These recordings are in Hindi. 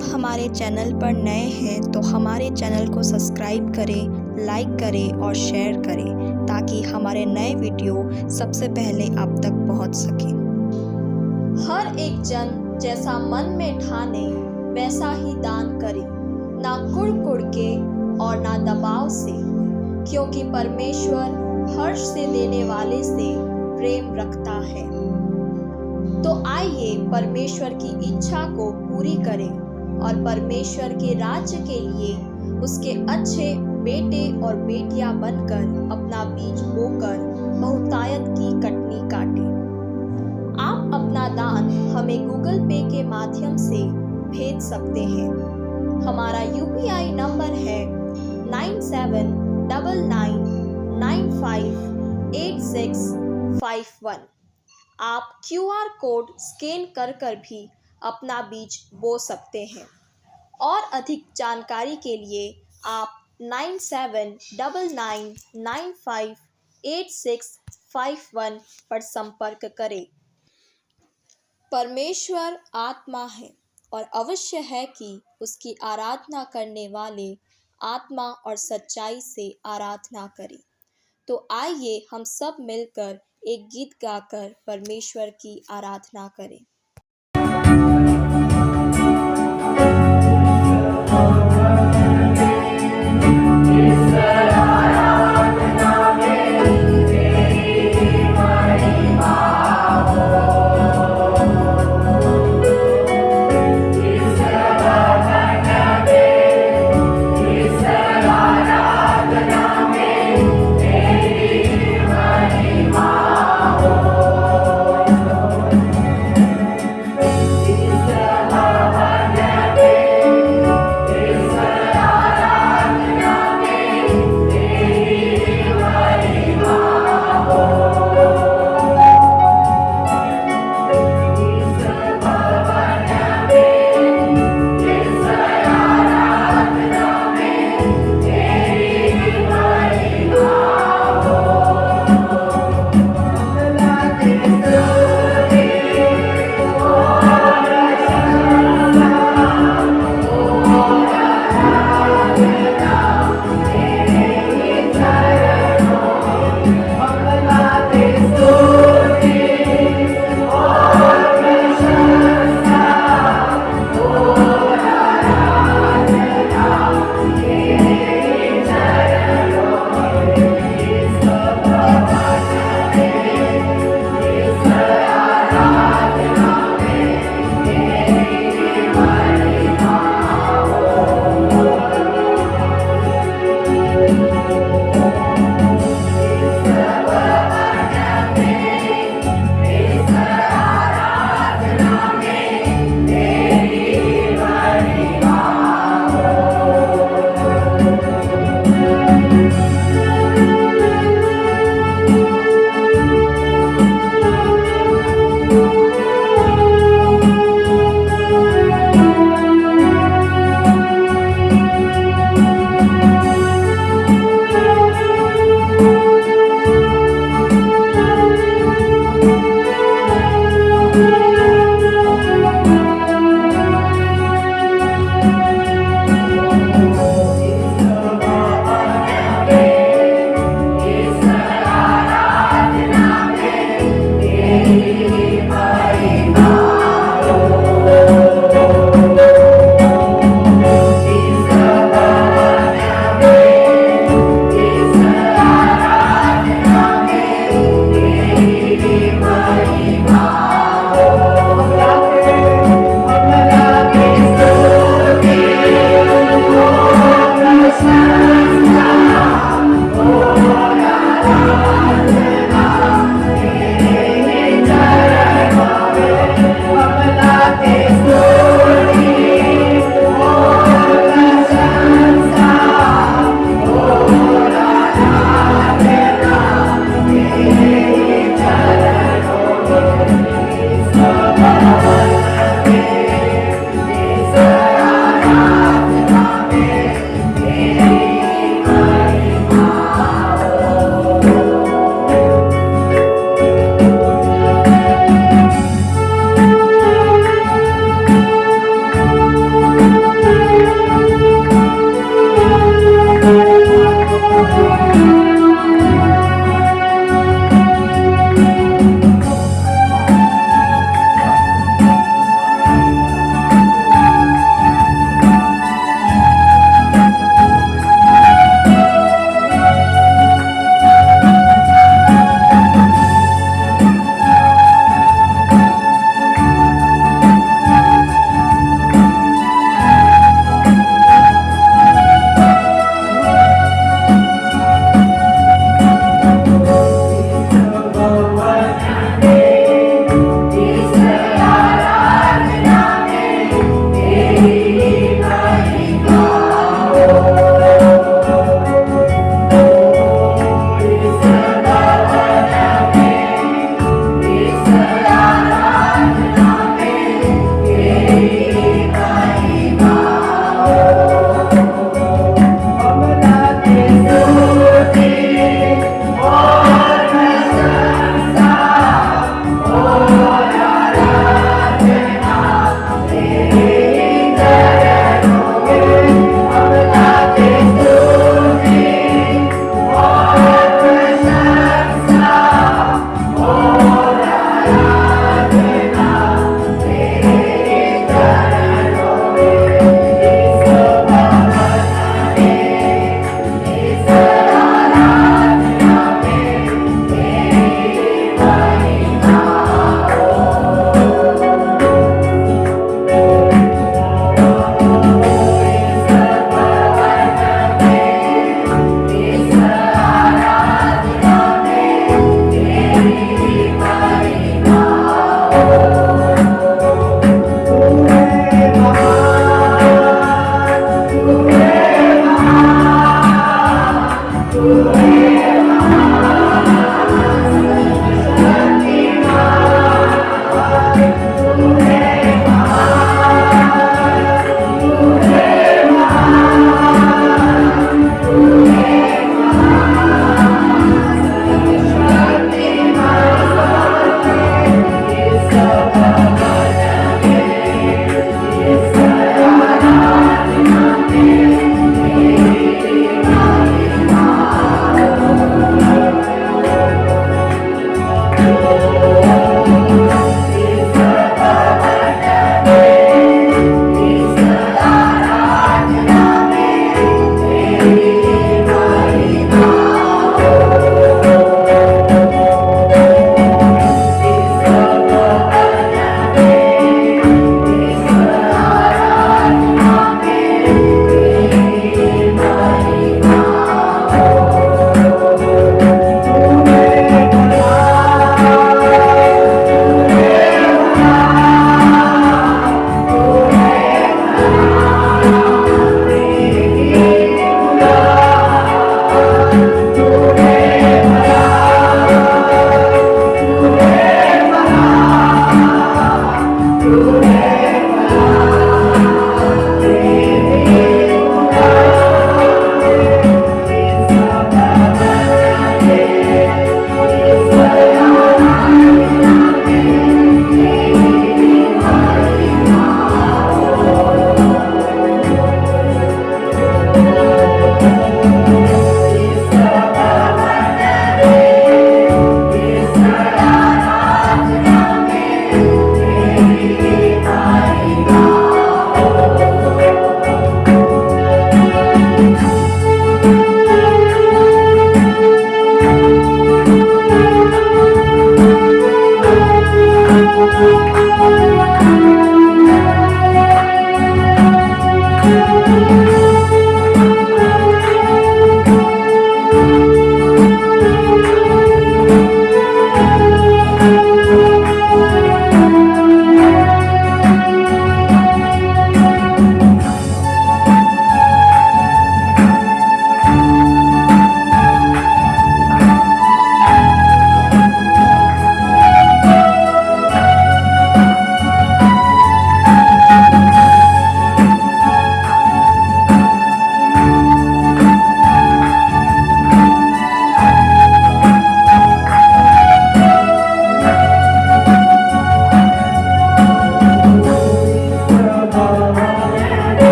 आप हमारे चैनल पर नए हैं तो हमारे चैनल को सब्सक्राइब करें, लाइक करें और शेयर करें ताकि हमारे नए वीडियो सबसे पहले आप तक पहुंच सके। हर एक जन जैसा मन में ठाने वैसा ही दान करे, ना कुड़ के और ना दबाव से, क्योंकि परमेश्वर हर्ष से देने वाले से प्रेम रखता है। तो आइए परमेश्वर की इच्छा को पूरी करें और परमेश्वर के राज्य के लिए उसके अच्छे बेटे और बेटियां बनकर अपना बीज बोकर बहुतायत की कटनी काटें। आप अपना दान हमें गूगल पे के माध्यम से भेज सकते हैं। हमारा UPI नंबर है 9799958651। आप QR कोड स्कैन कर भी अपना बीज बो सकते हैं और अधिक जानकारी के लिए आप 9799958651 पर संपर्क करें। परमेश्वर आत्मा है और अवश्य है कि उसकी आराधना करने वाले आत्मा और सच्चाई से आराधना करें। तो आइए हम सब मिलकर एक गीत गाकर परमेश्वर की आराधना करें।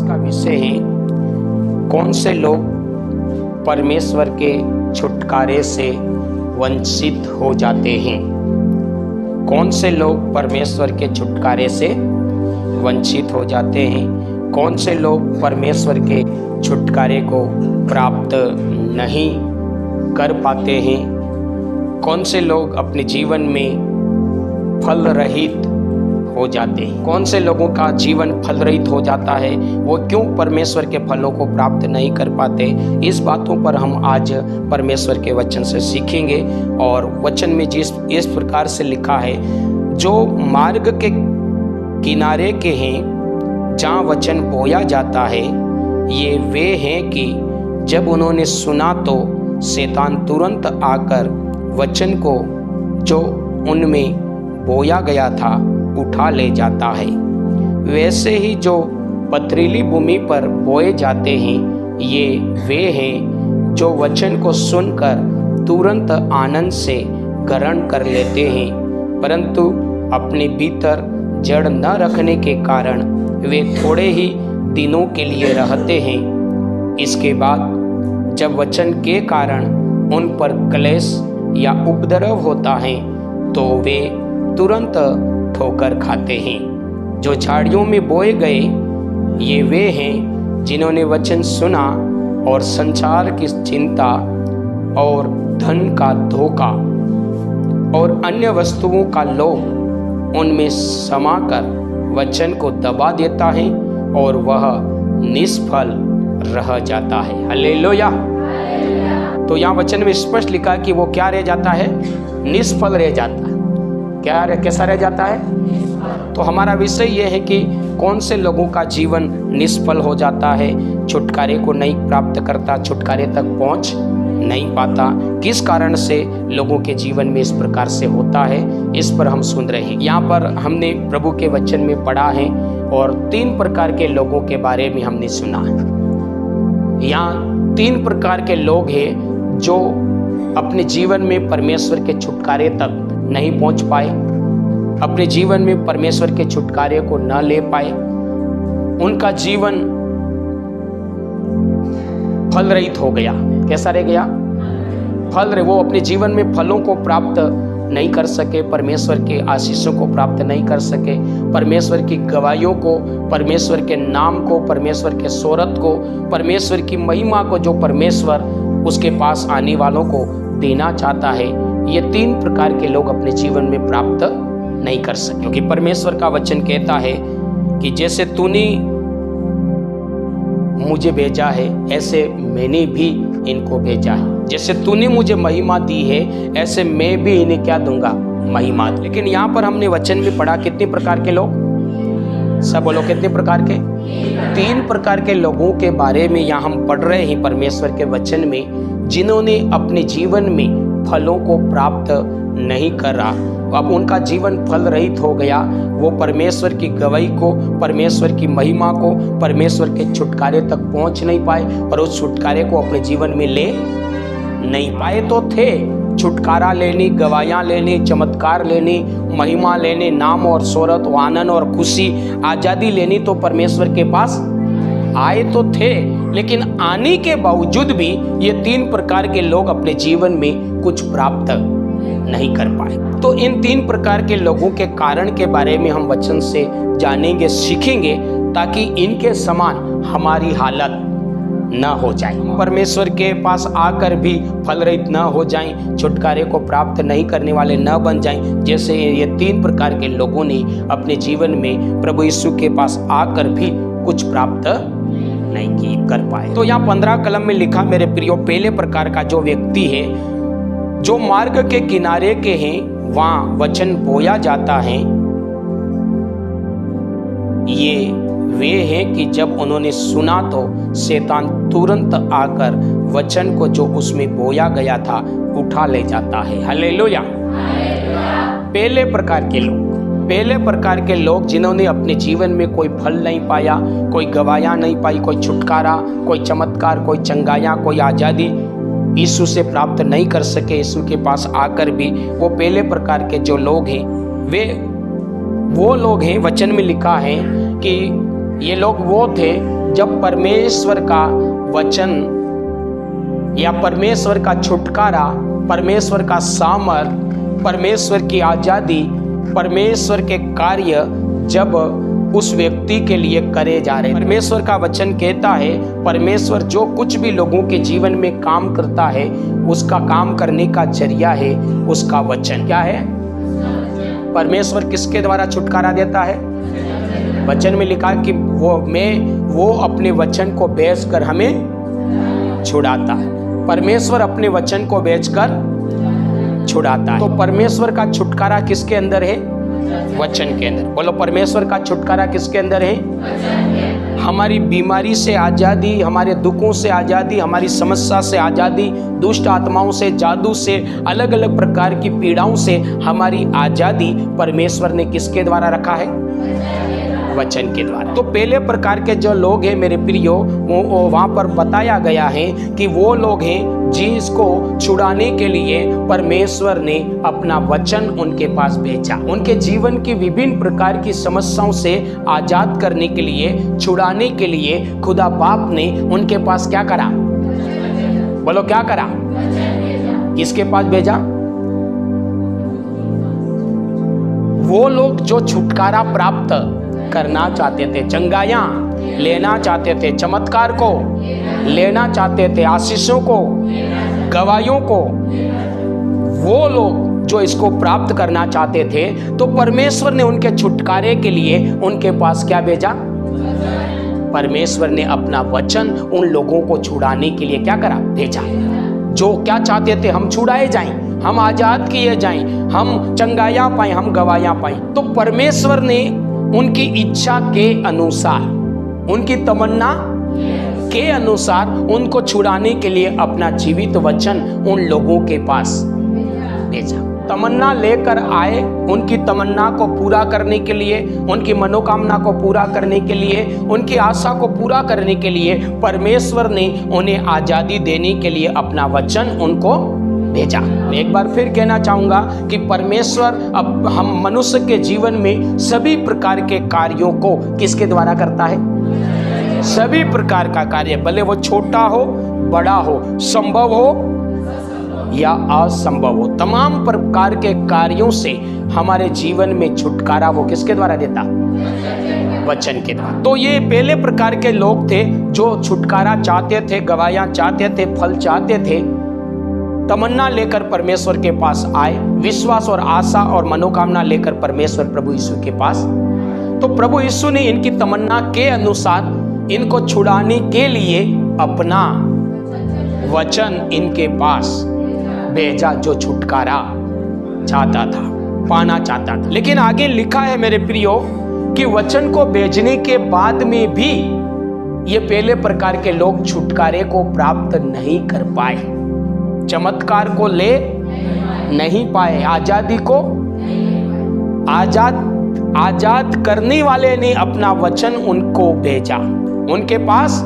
आज का विषय है कौन से लोग परमेश्वर के छुटकारे से वंचित हो जाते हैं। कौन से लोग परमेश्वर के छुटकारे से वंचित हो जाते हैं। कौन से लोग परमेश्वर के छुटकारे को प्राप्त नहीं कर पाते हैं। कौन से लोग अपने जीवन में फल रहित हो जाते हैं। कौन से लोगों का जीवन फल रहित हो जाता है, वो क्यों परमेश्वर के फलों को प्राप्त नहीं कर पाते। इस बातों पर हम आज परमेश्वर के वचन से सीखेंगे। और वचन में इस प्रकार से लिखा है, जो मार्ग के किनारे के हैं जहाँ वचन बोया जाता है, ये वे हैं कि जब उन्होंने सुना तो शैतान तुरंत आकर वचन को जो उनमें बोया गया था उठा ले जाता है। वैसे ही जो पथरीली भूमि पर बोए जाते हैं, ये वे हैं जो वचन को सुनकर तुरंत आनंद से ग्रहण कर लेते हैं, परंतु अपने भीतर जड़ न रखने के कारण वे थोड़े ही दिनों के लिए रहते हैं। इसके बाद जब वचन के कारण उन पर क्लेश या उपद्रव होता है तो वे तुरंत ठोकर खाते हैं। जो झाड़ियों में बोए गए, ये वे हैं जिन्होंने वचन सुना और संसार की चिंता और धन का धोखा और अन्य वस्तुओं का लोभ उनमें समाकर वचन को दबा देता है और वह निष्फल रह जाता है। हालेलुया। तो यहाँ वचन में स्पष्ट लिखा कि वो क्या रह जाता है, निष्फल रह जाता है। कैसा रह जाता है। तो हमारा विषय यह है कि कौन से लोगों का जीवन निष्फल हो जाता है, छुटकारे को नहीं प्राप्त करता, छुटकारे तक पहुंच नहीं पाता। किस कारण से लोगों के जीवन में इस प्रकार से होता है, इस पर हम सुन रहे हैं। यहाँ पर हमने प्रभु के वचन में पढ़ा है और 3 प्रकार के लोगों के बारे में हमने सुना है। यहाँ 3 प्रकार के लोग हैं जो अपने जीवन में परमेश्वर के छुटकारे तक नहीं पहुंच पाए, अपने जीवन में परमेश्वर के छुटकारे को न ले पाए। उनका जीवन फल रहित हो गया। कैसा रह गया, फल रहे। वो अपने जीवन में फलों को प्राप्त नहीं कर सके, परमेश्वर के आशीषों को प्राप्त नहीं कर सके, परमेश्वर की गवाहियों को, परमेश्वर के नाम को, परमेश्वर के सोरत को, परमेश्वर की महिमा को जो परमेश्वर उसके पास आने वालों को देना चाहता है, ये 3 प्रकार के लोग अपने जीवन में प्राप्त नहीं कर सके। क्योंकि परमेश्वर का वचन कहता है कि जैसे तूने मुझे भेजा है, ऐसे मैंने भी इनको भेजा है। जैसे तूने मुझे महिमा दी है, ऐसे मैं भी इन्हें क्या दूंगा, महिमा। लेकिन यहाँ पर हमने वचन में पढ़ा कितने प्रकार के लोग, सब बोलो कितने प्रकार के, 3 प्रकार के लोगों के बारे में यहाँ हम पढ़ रहे हैं परमेश्वर के वचन में, जिन्होंने अपने जीवन में फलों को प्राप्त नहीं करा। अब उनका जीवन फल रहित हो गया। वो परमेश्वर की गवाही को, परमेश्वर की महिमा को, परमेश्वर के छुटकारे तक पहुंच नहीं पाए और उस छुटकारे को अपने जीवन में ले नहीं पाए। तो थे छुटकारा लेनी, गवाहियाँ लेनी, चमत्कार लेनी, महिमा लेने, नाम और शोहरत, आनंद और खुशी, आज़ादी लेनी, तो परमेश्वर के पास आए तो थे। लेकिन आने के बावजूद भी ये 3 प्रकार के लोग अपने जीवन में कुछ प्राप्त नहीं कर पाए। तो इन 3 प्रकार के लोगों के कारण के बारे में हम वचन से जानेंगे, सीखेंगे, ताकि इनके समान हमारी हालत न हो जाए, परमेश्वर के पास आकर भी फल रहित न हो जाएं, छुटकारे को प्राप्त नहीं करने वाले न बन जाएं, जैसे ये 3 प्रकार के लोगों ने अपने जीवन में प्रभु यीशु के पास आकर भी कुछ प्राप्त नहीं कर पाए। तो यहाँ 15 कलम में लिखा, मेरे प्रियो, पहले प्रकार का जो व्यक्ति है, जो मार्ग के किनारे के हैं, वहाँ वचन बोया जाता है, ये वे हैं कि जब उन्होंने सुना तो शैतान तुरंत आकर वचन को जो उसमें बोया गया था उठा ले जाता है। हालेलुया। पहले प्रकार के लोग जिन्होंने अपने जीवन में कोई फल नहीं पाया, कोई गवाहियाँ नहीं पाई, कोई छुटकारा, कोई चमत्कार, कोई चंगाइयाँ, कोई आज़ादी यीशु से प्राप्त नहीं कर सके, यीशु के पास आकर भी, वो पहले प्रकार के जो लोग हैं, वो लोग हैं। वचन में लिखा है कि ये लोग वो थे जब परमेश्वर का वचन या परमेश्वर का छुटकारा, परमेश्वर का सामर्थ, परमेश्वर की आजादी, परमेश्वर के कार्य जब उस व्यक्ति के लिए करे जा रहे हैं। परमेश्वर का वचन कहता है परमेश्वर जो कुछ भी लोगों के जीवन में काम करता है उसका काम करने का जरिया है उसका वचन। क्या है? परमेश्वर किसके द्वारा छुटकारा देता है? वचन में लिखा कि वो अपने वचन को बेचकर हमें छुड़ाता है। परमेश्वर अपने वचन को बेचकर छुड़ाता है। तो परमेश्वर का छुटकारा किसके अंदर है? वचन के अंदर। बोलो, परमेश्वर का छुटकारा किसके अंदर है? हमारी बीमारी से आजादी, हमारे दुखों से आजादी, हमारी समस्या से आजादी, दुष्ट आत्माओं से, जादू से, अलग अलग प्रकार की पीड़ाओं से हमारी आजादी परमेश्वर ने किसके द्वारा रखा है? वचन के द्वारा। तो पहले प्रकार के जो लोग हैं मेरे प्रियो, वो वहां पर बताया गया है कि वो लोग हैं जिसको छुड़ाने के लिए परमेश्वर ने अपना वचन उनके पास भेजा। उनके जीवन की विभिन्न प्रकार की समस्याओं से आजाद करने के लिए, छुड़ाने के लिए खुदा बाप ने उनके पास क्या करा? बोलो, क्या करा? किसके पास भेजा? वो लोग जो छुटकारा प्राप्त करना चाहते थे, चंगाइयां लेना चाहते थे, चमत्कार को लेना चाहते थे, आशीषों को, गवाहियों को, वो लोग जो इसको प्राप्त करना चाहते थे तो परमेश्वर ने उनके छुटकारे के लिए उनके पास क्या भेजा? परमेश्वर ने अपना वचन उन लोगों को छुड़ाने के लिए क्या करा? भेजा। जो क्या चाहते थे? हम छुड़ाए जाएं, हम आजाद किए जाएं, हम चंगाइयां पाएं, हम गवाहियां पाएं। तो परमेश्वर ने उनकी इच्छा के अनुसार, उनकी तमन्ना के अनुसार उनको छुड़ाने के लिए अपना जीवित वचन उन लोगों के पास भेजा। तमन्ना लेकर आए, उनकी तमन्ना को पूरा करने के लिए, उनकी मनोकामना को पूरा करने के लिए, उनकी आशा को पूरा करने के लिए परमेश्वर ने उन्हें आजादी देने के लिए अपना वचन उनको भेजा। मैं एक बार फिर कहना चाहूंगा कि परमेश्वर अब हम मनुष्य के जीवन में सभी प्रकार के कार्यों को किसके द्वारा करता है? सभी प्रकार का कार्य, भले वो छोटा हो, बड़ा हो, संभव हो या असंभव हो, तमाम प्रकार के कार्यों से हमारे जीवन में छुटकारा वो किसके द्वारा देता? वचन के द्वारा। तो ये पहले प्रकार के लोग थे जो छुटकारा चाहते थे, गवाहियां चाहते थे, फल चाहते थे, तमन्ना लेकर परमेश्वर के पास आए, विश्वास और आशा और मनोकामना लेकर परमेश्वर प्रभु यीशु के पास। तो प्रभु यीशु ने इनकी तमन्ना के अनुसार इनको छुड़ाने के लिए अपना वचन इनके पास भेजा, जो छुटकारा चाहता था, पाना चाहता था। लेकिन आगे लिखा है मेरे प्रियो कि वचन को भेजने के बाद में भी ये पहले प्रकार के लोग छुटकारे को प्राप्त नहीं कर पाए, चमत्कार को ले नहीं पाए, आजादी को आजाद करने वाले ने अपना वचन उनको भेजा उनके पास,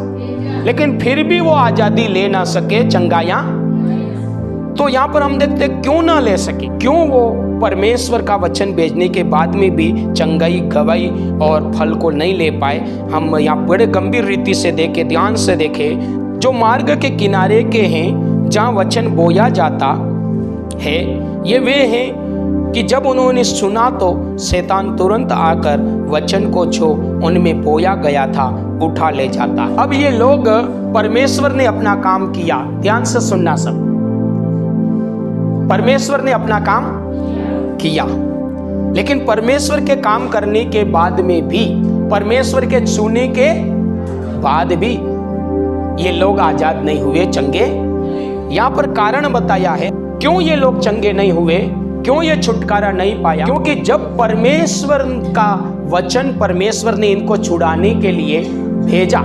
लेकिन फिर भी वो आजादी ले ना सके, चंगाइयां। तो यहां पर हम देखते क्यों ना ले सके, क्यों वो परमेश्वर का वचन भेजने के बाद में भी चंगाई, गवाही और फल को नहीं ले पाए। हम यहाँ बड़े गंभीर रीति से देखे, ध्यान से देखे, जो मार्ग के किनारे के हैं जहाँ वचन बोया जाता है, ये वे हैं कि जब उन्होंने सुना तो शैतान तुरंत आकर वचन को जो उनमें बोया गया था उठा ले जाता। अब ये लोग, परमेश्वर ने अपना काम किया, ध्यान से सुनना सब, परमेश्वर ने अपना काम किया, लेकिन परमेश्वर के काम करने के बाद में भी, परमेश्वर के छूने के बाद भी ये लोग आजाद नहीं हुए, चंगे। यहाँ पर कारण बताया है क्यों ये लोग चंगे नहीं हुए, क्यों ये छुटकारा नहीं पाया। क्योंकि जब परमेश्वर का वचन परमेश्वर ने इनको छुड़ाने के लिए भेजा,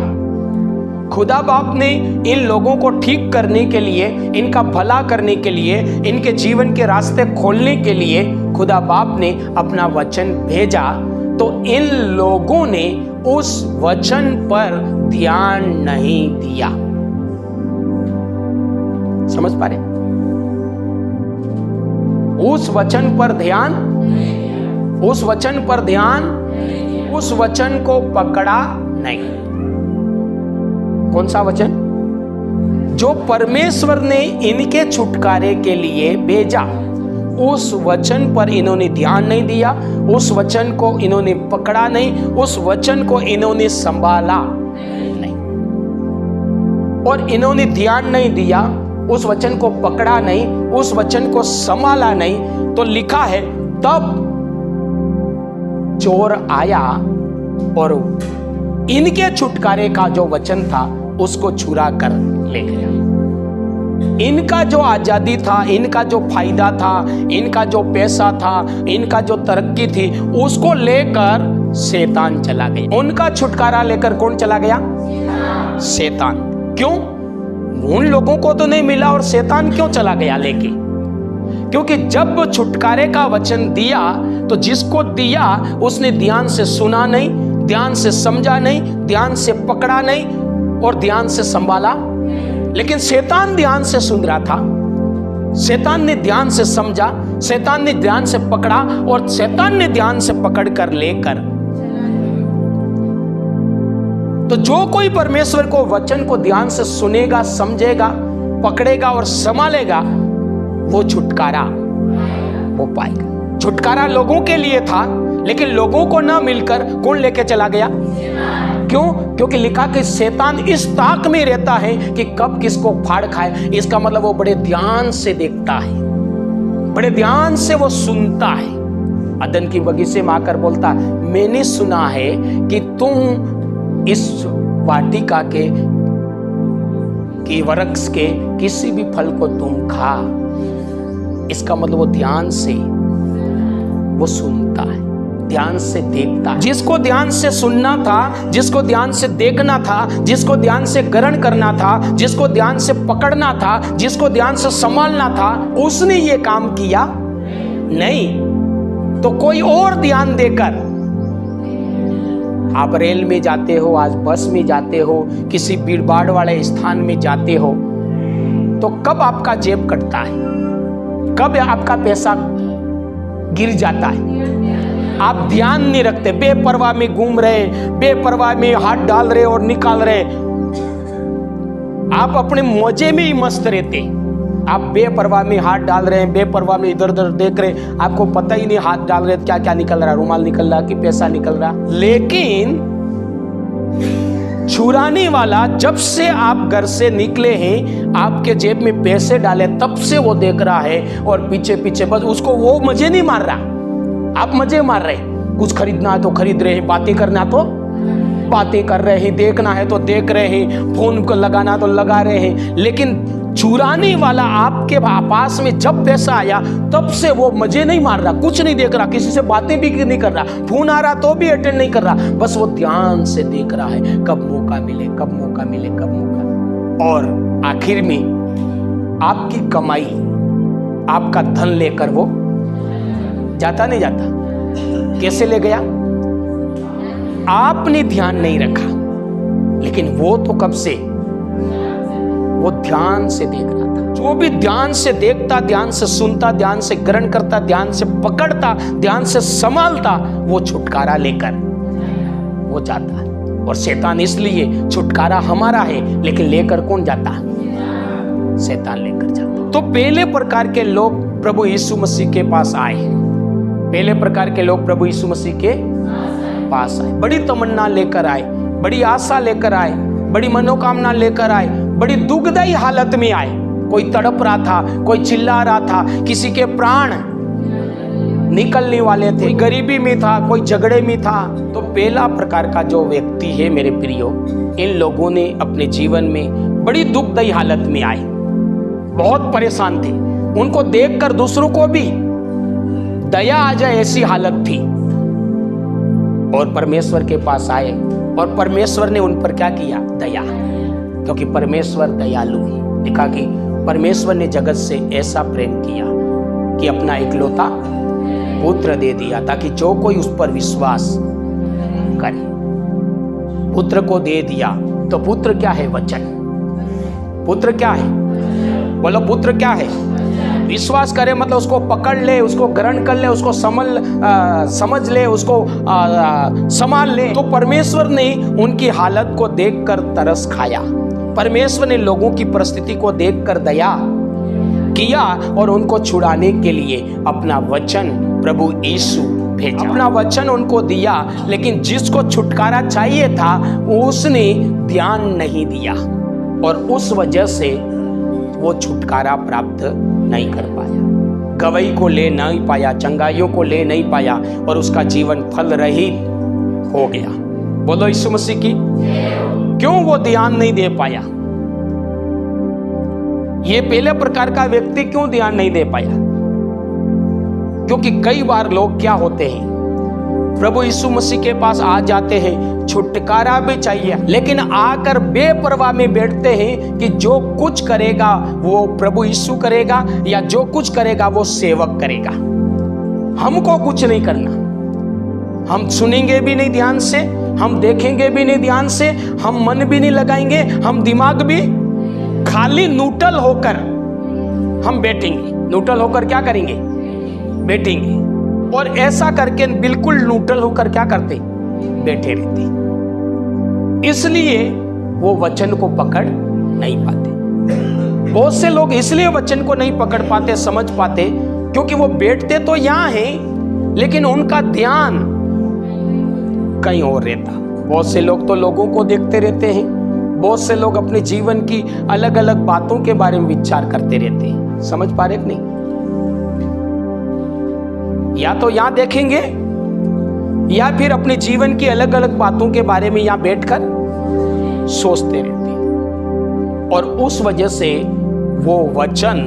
खुदा बाप ने इन लोगों को ठीक करने के लिए, इनका भला करने के लिए, इनके जीवन के रास्ते खोलने के लिए खुदा बाप ने अपना वचन भेजा, तो इन लोगों ने उस वचन पर ध्यान नहीं दिया। समझ पा रहे? उस वचन पर ध्यान, उस वचन पर ध्यान, उस वचन को पकड़ा नहीं। कौन सा वचन? जो परमेश्वर ने इनके छुटकारे के लिए भेजा, उस वचन पर इन्होंने ध्यान नहीं दिया, उस वचन को इन्होंने पकड़ा नहीं, उस वचन को इन्होंने संभाला नहीं, और इन्होंने ध्यान नहीं दिया, उस वचन को पकड़ा नहीं, उस वचन को संभाला नहीं, तो लिखा है तब चोर आया और इनके छुटकारे का जो वचन था उसको चुरा कर ले गया। इनका जो आजादी था, इनका जो फायदा था, इनका जो पैसा था, इनका जो तरक्की थी, उसको लेकर शैतान चला गया। उनका छुटकारा लेकर कौन चला गया? शैतान। क्यों? उन लोगों को तो नहीं मिला और शैतान क्यों चला गया लेके? क्योंकि जब छुटकारे का वचन दिया तो जिसको दिया उसने ध्यान से सुना नहीं, ध्यान से समझा नहीं, ध्यान से पकड़ा नहीं और ध्यान से संभाला। लेकिन शैतान ध्यान से सुन रहा था, शैतान ने ध्यान से समझा, शैतान ने ध्यान से पकड़ा और शैतान ने ध्यान से पकड़ कर लेकर। तो जो कोई परमेश्वर को वचन को ध्यान से सुनेगा, समझेगा, पकड़ेगा और संभालेगा, वो छुटकारा वो पाएगा। छुटकारा लोगों के लिए था, लेकिन लोगों को ना मिलकर कौन लेके चला गया? क्यों? क्योंकि लिखा कि शैतान इस ताक में रहता है कि कब किसको फाड़ खाए। इसका मतलब वो बड़े ध्यान से देखता है, बड़े ध्यान से वो सुनता है। अदन की बगीचे में आकर बोलता, मैंने सुना है कि तुम इस वाटिका के वृक्ष के किसी भी फल को तुम खा। इसका मतलब वो ध्यान से वो सुनता है, ध्यान से देखता है। जिसको ध्यान से सुनना था, जिसको ध्यान से देखना था, जिसको ध्यान से ग्रहण करना था, जिसको ध्यान से पकड़ना था, जिसको ध्यान से संभालना था, उसने ये काम किया नहीं। तो कोई और ध्यान देकर, आप रेल में जाते हो, आज बस में जाते हो, किसी भीड़ भाड़ वाले स्थान में जाते हो, तो कब आपका जेब कटता है, कब आपका पैसा गिर जाता है? आप ध्यान नहीं रखते, बेपरवाह में घूम रहे, बेपरवाह में हाथ डाल रहे और निकाल रहे, आप अपने मजे में ही मस्त रहते। आप बेपरवाह में हाथ डाल रहे हैं, बेपरवाह में इधर उधर देख रहे, आपको पता ही नहीं हाथ डाल रहे क्या क्या निकल रहा, रुमाल निकल रहा कि पैसा निकल रहा। लेकिन चुराने वाला जब से आप घर से निकले हैं, आपके जेब में पैसे डाले, तब से वो देख रहा है और पीछे पीछे बस उसको वो मजे नहीं मार रहा, आप मजे मार रहे। कुछ खरीदना है तो खरीद रहे हैं, बातें करना तो बातें कर रहे हैं, देखना है तो देख रहे हैं, फोन को लगाना तो लगा रहे हैं। लेकिन चुराने वाला आपके पास में जब पैसा आया तब से वो मजे नहीं मार रहा, कुछ नहीं देख रहा, किसी से बातें भी नहीं कर रहा, फोन आ रहा तो भी अटेंड नहीं कर रहा, बस वो ध्यान से देख रहा है कब मौका मिले, कब मौका मिले, कब मौका। और आखिर में आपकी कमाई, आपका धन लेकर वो जाता नहीं जाता? कैसे ले गया? आपने ध्यान नहीं रखा, लेकिन वो तो कब से वो ध्यान से देख रहा था। जो भी ध्यान से देखता, ध्यान से सुनता, ध्यान से ग्रहण करता, ध्यान से पकड़ता, ध्यान से संभालता, वो छुटकारा लेकर वो जाता है। और शैतान इसलिए, छुटकारा हमारा है लेकिन लेकर कौन जाता? शैतान लेकर जाता। तो पहले प्रकार के लोग प्रभु यीशु मसीह के पास आए, पहले प्रकार के लोग प्रभु यीशु मसीह के पास आए, बड़ी तमन्ना लेकर आए, बड़ी आशा लेकर आए, बड़ी मनोकामना लेकर आए, बड़ी दुखदायी हालत में आए। कोई तड़प रहा था, कोई चिल्ला रहा था, किसी के प्राण निकलने वाले थे, कोई गरीबी में था, कोई झगड़े में था। तो पहला प्रकार का जो व्यक्ति है मेरे प्रियो, इन लोगों ने अपने जीवन में बड़ी दुखदायी हालत में आए, बहुत परेशान थे, उनको देखकर दूसरों को भी दया आ जाए ऐसी हालत थी, और परमेश्वर के पास आए और परमेश्वर ने उन पर क्या किया? दया, क्योंकि परमेश्वर दयालु है। लिखा कि परमेश्वर ने जगत से ऐसा प्रेम किया कि अपना इकलौता पुत्र दे दिया, ताकि जो कोई उस पर विश्वास करे। पुत्र को दे दिया, तो पुत्र क्या है? वचन। पुत्र क्या है? बोलो, पुत्र क्या है? विश्वास करे मतलब उसको पकड़ ले, उसको ग्रहण कर ले, उसको समझ ले, उसको संभाल ले। तो परमेश्वर ने उनकी हालत को देखकर तरस खाया। परमेश्वर ने लोगों की परिस्थिति को देखकर दया किया और उनको छुड़ाने के लिए अपना वचन प्रभु यीशु भेजा। अपना वचन उनको दिया, लेकिन जिसको छुटकारा चाहिए था उसने ध्यान नहीं दिया और उस वजह से वो छुटकारा प्राप्त नहीं कर पाया। गवाही को ले नहीं पाया, चंगाइयों को ले नहीं पाया और उसका जीवन फल रहित हो गया। बोलो यीशु मसीह की। क्यों वो ध्यान नहीं दे पाया? ये पहले प्रकार का व्यक्ति क्यों ध्यान नहीं दे पाया? क्योंकि कई बार लोग क्या होते हैं, प्रभु यीशु मसीह के पास आ जाते हैं, छुटकारा भी चाहिए, लेकिन आकर बेपरवाह में बैठते हैं कि जो कुछ करेगा वो प्रभु यीशु करेगा या जो कुछ करेगा वो सेवक करेगा, हमको कुछ नहीं करना। हम सुनेंगे भी नहीं ध्यान से, हम देखेंगे भी नहीं ध्यान से, हम मन भी नहीं लगाएंगे, हम दिमाग भी खाली न्यूट्रल होकर हम बैठेंगे। न्यूट्रल होकर क्या करेंगे? बैठेंगे। और ऐसा करके बिल्कुल न्यूट्रल होकर क्या करते? बैठे रहते। इसलिए वो वचन को पकड़ नहीं पाते। बहुत से लोग इसलिए वचन को नहीं पकड़ पाते, समझ पाते, क्योंकि वो बैठते तो यहां हैं लेकिन उनका ध्यान कहीं और रहता। बहुत से लोग तो लोगों को देखते रहते हैं, बहुत से लोग अपने जीवन की अलग अलग बातों के बारे में विचार करते रहते हैं। समझ पा रहे कि नहीं? या तो यहां देखेंगे या फिर अपने जीवन की अलग अलग बातों के बारे में यहां बैठकर सोचते रहते हैं और उस वजह से वो वचन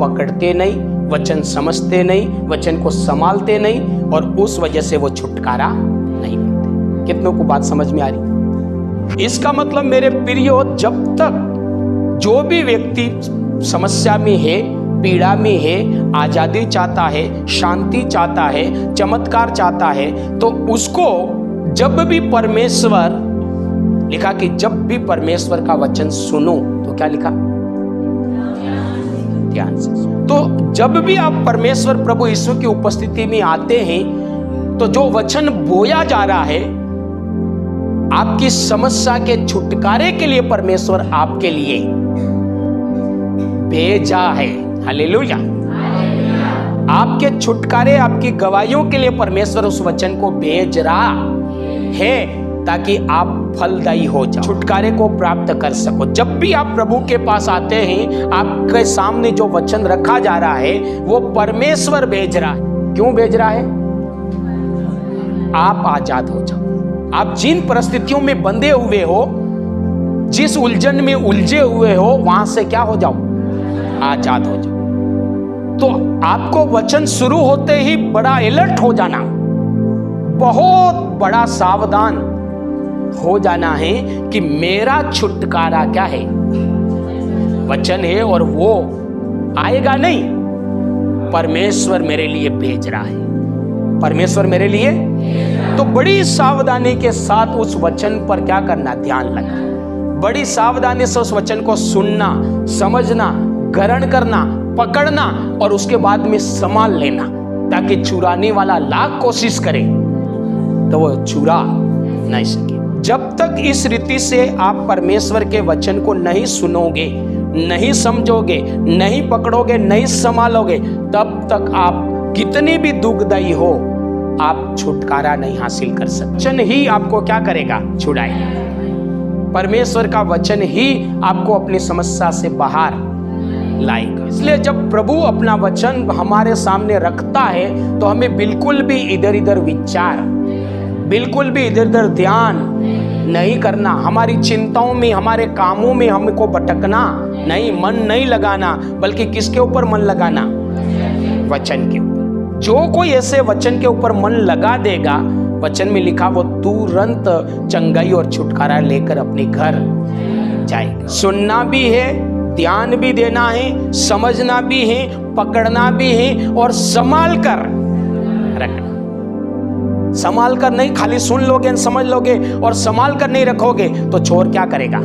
पकड़ते नहीं, वचन समझते नहीं, वचन को संभालते नहीं और उस वजह से वो छुटकारा नहीं पाते। कितनों को बात समझ में आ रही? इसका मतलब मेरे प्रियो, जब तक जो भी व्यक्ति समस्या में है, पीड़ा में है, आजादी चाहता है, शांति चाहता है, चमत्कार चाहता है, तो उसको जब भी परमेश्वर, लिखा कि जब भी परमेश्वर का वचन सुनो, तो क्या लिखा? ध्यान से। तो जब भी आप परमेश्वर प्रभु यीशु की उपस्थिति में आते हैं तो जो वचन बोया जा रहा है आपकी समस्या के छुटकारे के लिए परमेश्वर आपके लिए भेजा है। हालेलुया। आपके छुटकारे, आपकी गवाहियों के लिए परमेश्वर उस वचन को भेज रहा है ताकि आप फलदायी हो जाओ, छुटकारे को प्राप्त कर सको। जब भी आप प्रभु के पास आते हैं, आपके सामने जो वचन रखा जा रहा है वो परमेश्वर भेज रहा है। क्यों भेज रहा है? आप आजाद हो जाओ। आप जिन परिस्थितियों में बंधे हुए हो, जिस उलझन में उलझे हुए हो, वहां से क्या हो जाओ? आजाद हो जाओ। तो आपको वचन शुरू होते ही बड़ा अलर्ट हो जाना, बहुत बड़ा सावधान हो जाना है कि मेरा छुटकारा क्या है? वचन है और वो आएगा नहीं, परमेश्वर मेरे लिए भेज रहा है। परमेश्वर मेरे लिए, तो बड़ी सावधानी के साथ उस वचन पर क्या करना? ध्यान लगा। बड़ी सावधानी से उस वचन को सुनना, समझना, ग्रहण करना, पकड़ना और उसके बाद में संभाल लेना, ताकि चुराने वाला लाख कोशिश करे तो वो चुरा नहीं सके। जब तक इस रीति से आप परमेश्वर के वचन को नहीं सुनोगे, नहीं समझोगे, नहीं पकड़ोगे, नहीं संभालोगे, तब तक आप कितनी भी दुखदाई हो, आप छुटकारा नहीं हासिल कर सकते। वचन ही आपको क्या करेगा? छुड़ाएगा। परमेश्वर का वचन ही आपको अपनी समस्या से बाहर लाएगा। इसलिए जब प्रभु अपना वचन हमारे सामने रखता है तो हमें बिल्कुल भी इधर इधर विचार, बिल्कुल भी इधर उधर ध्यान नहीं करना, हमारी चिंताओं में, हमारे कामों में हमको भटकना नहीं, मन नहीं लगाना, बल्कि किसके ऊपर मन लगाना? वचन के ऊपर। जो कोई ऐसे वचन के ऊपर मन लगा देगा, वचन में लिखा, वो तुरंत चंगाई और छुटकारा लेकर अपने घर जाएगा। सुनना भी है, ध्यान भी देना है, समझना भी है, पकड़ना भी है और संभाल कर रखना। संभाल कर नहीं, खाली सुन लोगे, समझ लोगे और संभाल कर नहीं रखोगे तो चोर क्या करेगा?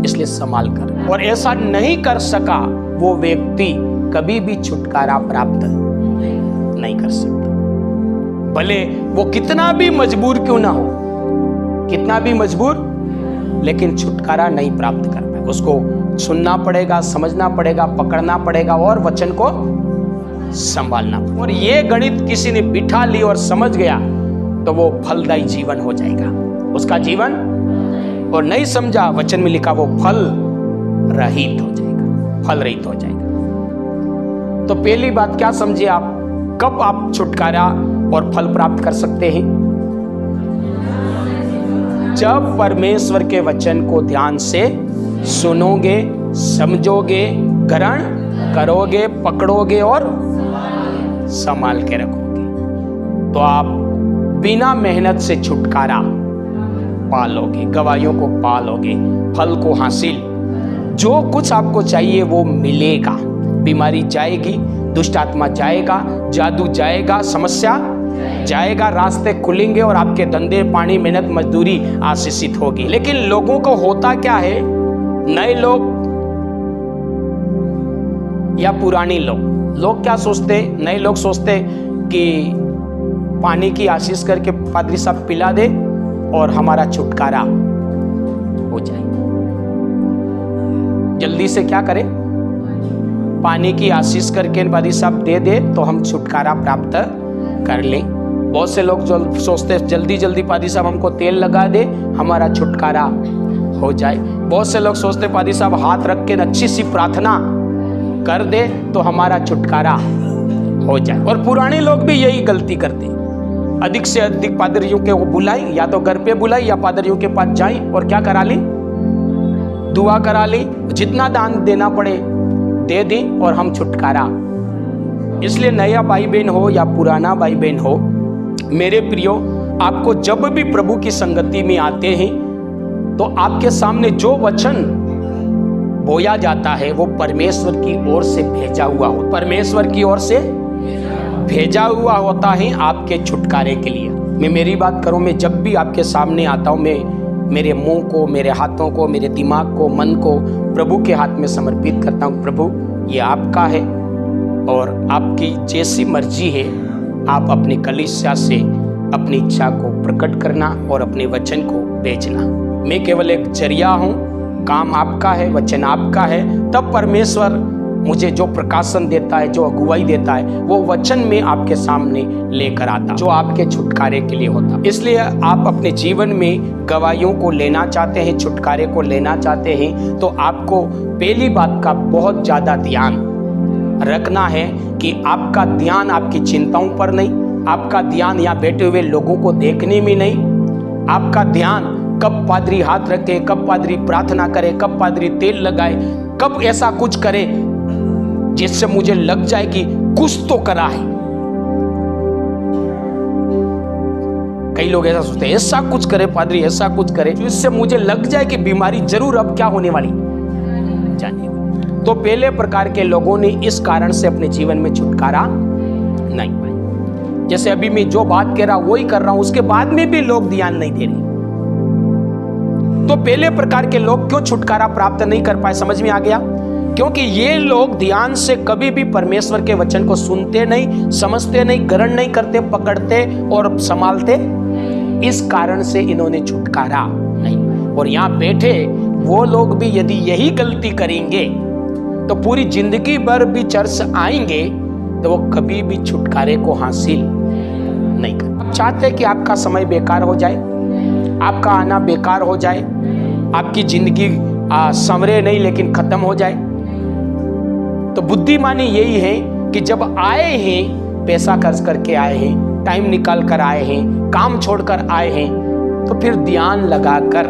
इसलिए संभाल कर। और ऐसा नहीं कर सका वो व्यक्ति कभी भी छुटकारा प्राप्त नहीं कर सकता। भले वो कितना भी मजबूर क्यों ना हो, कितना भी मजबूर, लेकिन छुटकारा नहीं प्राप्त कर पाए। उसको सुनना पड़ेगा, समझना पड़ेगा, पकड़ना पड़ेगा और वचन को संभालना। और ये गणित किसी ने बिठा ली और समझ गया तो वो फलदायी जीवन हो जाएगा उसका जीवन, और नहीं समझा, वचन में लिखा, वो फल रहित हो जाएगा, फल रहित हो जाएगा। तो पहली बात क्या समझे आप, कब आप छुटकारा और फल प्राप्त कर सकते हैं? जब परमेश्वर के वचन को ध्यान से सुनोगे, समझोगे, ग्रहण करोगे, पकड़ोगे और संभाल के रखोगे, तो आप बिना मेहनत से छुटकारा पालोगे, गवाहियों को पालोगे, फल को हासिल, जो कुछ आपको चाहिए वो मिलेगा। बीमारी जाएगी, दुष्ट आत्मा जाएगा, जादू जाएगा, समस्या जाएगा, रास्ते खुलेंगे और आपके धंधे पानी मेहनत मजदूरी आशीषित होगी। लेकिन लोगों को होता क्या है, नए लोग या पुराने लोग क्या सोचते, नए लोग सोचते कि पानी की आशीष करके पादरी साहब पिला दे और हमारा छुटकारा हो जाए। जल्दी से क्या करें, पानी की आशीष करके पादरी साहब दे दे तो हम छुटकारा प्राप्त कर लें। बहुत से लोग जो सोचते जल्दी जल्दी पादरी साहब हमको तेल लगा दे, हमारा छुटकारा हो जाए। बहुत से लोग सोचते पादरी साहब हाथ रख के अच्छी सी प्रार्थना कर दे तो हमारा छुटकारा हो जाए। और पुराने लोग भी यही गलती करते, अधिक से अधिक पादरियों के बुलाई, या तो घर पे बुलाई या पादरियों के पास जाई और क्या करा ली, दुआ करा ली, जितना दान देना पड़े दे दी और हम छुटकारा। इसलिए नया भाई बहन हो या पुराना भाई बहन हो, मेरे प्रियो, आपको जब भी प्रभु की संगति में आते हैं तो आपके सामने जो वचन बोया जाता है वो परमेश्वर की ओर से भेजा हुआ हो, परमेश्वर की ओर से भेजा हुआ होता है आपके छुटकारे के लिए। मैं मेरी बात करूं, मैं जब भी आपके सामने आता हूं, मैं मेरे मुंह को, मेरे हाथों को, मेरे दिमाग को, मन को प्रभु के हाथ में समर्पित करता हूं। प्रभु, ये आपका है और आपकी जैसी मर्जी है, आप अपनी कलीसिया से अपनी इच्छा को प्रकट करना और अपने वचन को भेजना। मैं केवल एक जरिया हूं, काम आपका है, वचन आपका है। तब परमेश्वर मुझे जो प्रकाशन देता है, जो अगुवाई देता है, वो वचन में आपके सामने लेकर आता, जो आपके छुटकारे के लिए होता। इसलिए आप अपने जीवन में गवाहियों को लेना चाहते हैं, छुटकारे को लेना चाहते हैं, तो आपको पहली बात का बहुत ज्यादा ध्यान रखना है कि आपका ध्यान आपकी चिंताओं पर नहीं, आपका ध्यान यहाँ बैठे हुए लोगों को देखने में नहीं, आपका ध्यान कब पादरी हाथ रखे, कब पादरी प्रार्थना करे, कब पादरी तेल लगाए, कब ऐसा कुछ करे जिससे मुझे लग जाए कि कुछ तो करा है। कई लोग ऐसा सोचते हैं, ऐसा कुछ करे पादरी, ऐसा कुछ करे जिससे मुझे लग जाए कि बीमारी जरूर अब क्या होने वाली जानिए। तो पहले प्रकार के लोगों ने इस कारण से अपने जीवन में छुटकारा नहीं पाया। जैसे अभी मैं जो बात कह रहा हूं वही कर रहा हूं, उसके बाद में भी लोग ध्यान नहीं दे रहे। तो पहले प्रकार के लोग क्यों छुटकारा प्राप्त नहीं कर पाए, समझ में आ गया? क्योंकि ये लोग ध्यान से कभी भी परमेश्वर के वचन को सुनते नहीं, समझते नहीं, ग्रहण नहीं करते, पकड़ते और संभालते। इस कारण से इन्होंने छुटकारा नहीं। और यहाँ बैठे वो लोग भी यदि यही गलती करेंगे तो पूरी जिंदगी भर भी चर्च आएंगे तो वो कभी भी छुटकारे को हासिल नहीं कर। आप चाहते हैं कि आपका समय बेकार हो जाए, आपका आना बेकार हो जाए, आपकी जिंदगी संवरे नहीं लेकिन खत्म हो जाए, तो बुद्धिमानी यही है कि जब आए हैं, पैसा खर्च करके आए हैं, टाइम निकाल कर आए हैं, काम छोड़कर आए हैं, तो फिर ध्यान लगाकर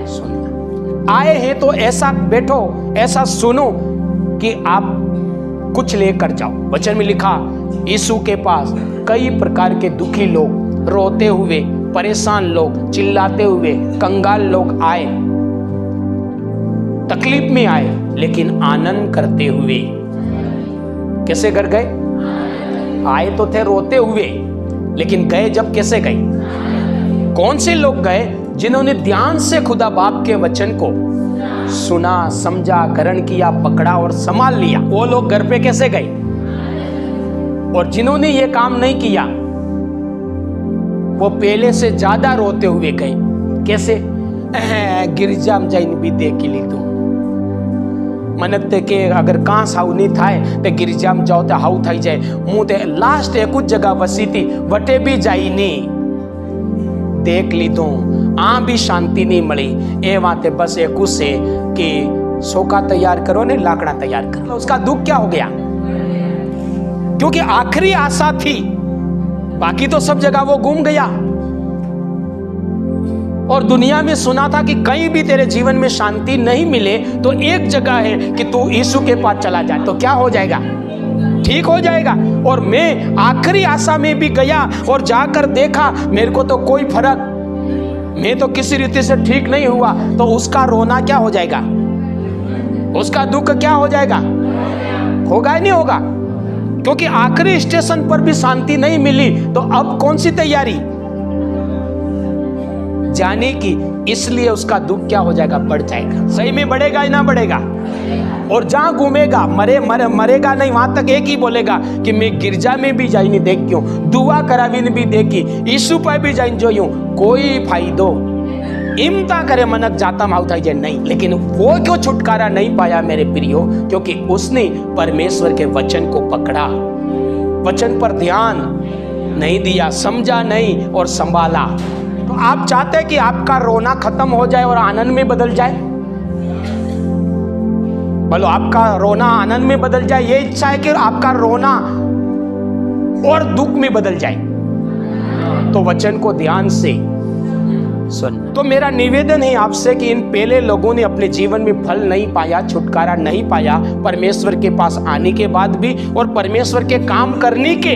सुनना। आए हैं तो ऐसा बैठो, ऐसा सुनो कि आप कुछ लेकर जाओ। वचन में लिखा, यीशु के पास कई प्रकार के दुखी लोग, रोते हुए, परेशान लोग, चिल्लाते हुए, कंगाल लोग आए, तकलीफ में आए, लेकिन आनंद करते हुए। कैसे घर गए? आए तो थे रोते हुए, लेकिन गए जब कैसे गए? कौन से लोग गए? जिन्होंने ध्यान से खुदा बाप के वचन को सुना, समझा, ग्रहण किया, पकड़ा और संभाल लिया। वो लोग घर पे कैसे गए? और जिन्होंने ये काम नहीं किया वो पहले से ज्यादा रोते हुए गए। कैसे? गिरजा में जाइन भी देखी ली तू मनते के अगर कहाँ साउ नहीं थाय तो गिरजा में जाओ तो हाउ थाई जाए। मुँह ते लास्ट एक जगह वसी थी वटे भी जाई नहीं देख ली तू आ भी शांति नहीं मिली। ए वाते बस एक से कि सोका तैयार करो ने लाकड़ा तैयार करो। उसका दुख क्या हो गया? क्योंकि आखिरी आशा थी, बाकी तो सब जगह वो गुम गया। और दुनिया में सुना था कि कहीं भी तेरे जीवन में शांति नहीं मिले तो एक जगह है कि तू यीशु के पास चला जाए तो क्या हो जाएगा? ठीक हो जाएगा। और मैं आखिरी आशा में भी गया और जाकर देखा मेरे को तो कोई फर्क, मैं तो किसी रीति से ठीक नहीं हुआ। तो उसका रोना क्या हो जाएगा? उसका दुख क्या हो जाएगा? होगा ही नहीं होगा। क्योंकि आखिरी स्टेशन पर भी शांति नहीं मिली तो अब कौन सी तैयारी जाने की? इसलिए उसका दुख क्या हो जाएगा? बढ़ जाएगा। सही में बढ़ेगा या ना बढ़ेगा? और जहां घूमेगा मरेगा नहीं, वहां तक एक ही बोलेगा कि मैं गिरजा में भी जाई नहीं देख क्यों, दुआ करावी ने भी देखी, यीशु पर भी जाइन जो यूं कोई फायदो इमता करे मनक जाता माउ था जे नहीं। लेकिन वो क्यों छुटकारा नहीं पाया मेरे प्रियो? क्योंकि उसने परमेश्वर के वचन को पकड़ा, वचन पर ध्यान नहीं दिया, समझा नहीं और संभाला। तो आप चाहते हैं कि आपका रोना खत्म हो जाए और आनंद में बदल जाए? बोलो, आपका रोना आनंद में बदल जाए। ये इच्छा है कि आपका रोना और दुख में बदल जाए। तो वचन को ध्यान से सुन। तो मेरा निवेदन है आपसे कि इन पहले लोगों ने अपने जीवन में फल नहीं पाया, छुटकारा नहीं पाया, परमेश्वर के पास आने के बाद भी और परमेश्वर के काम करने के।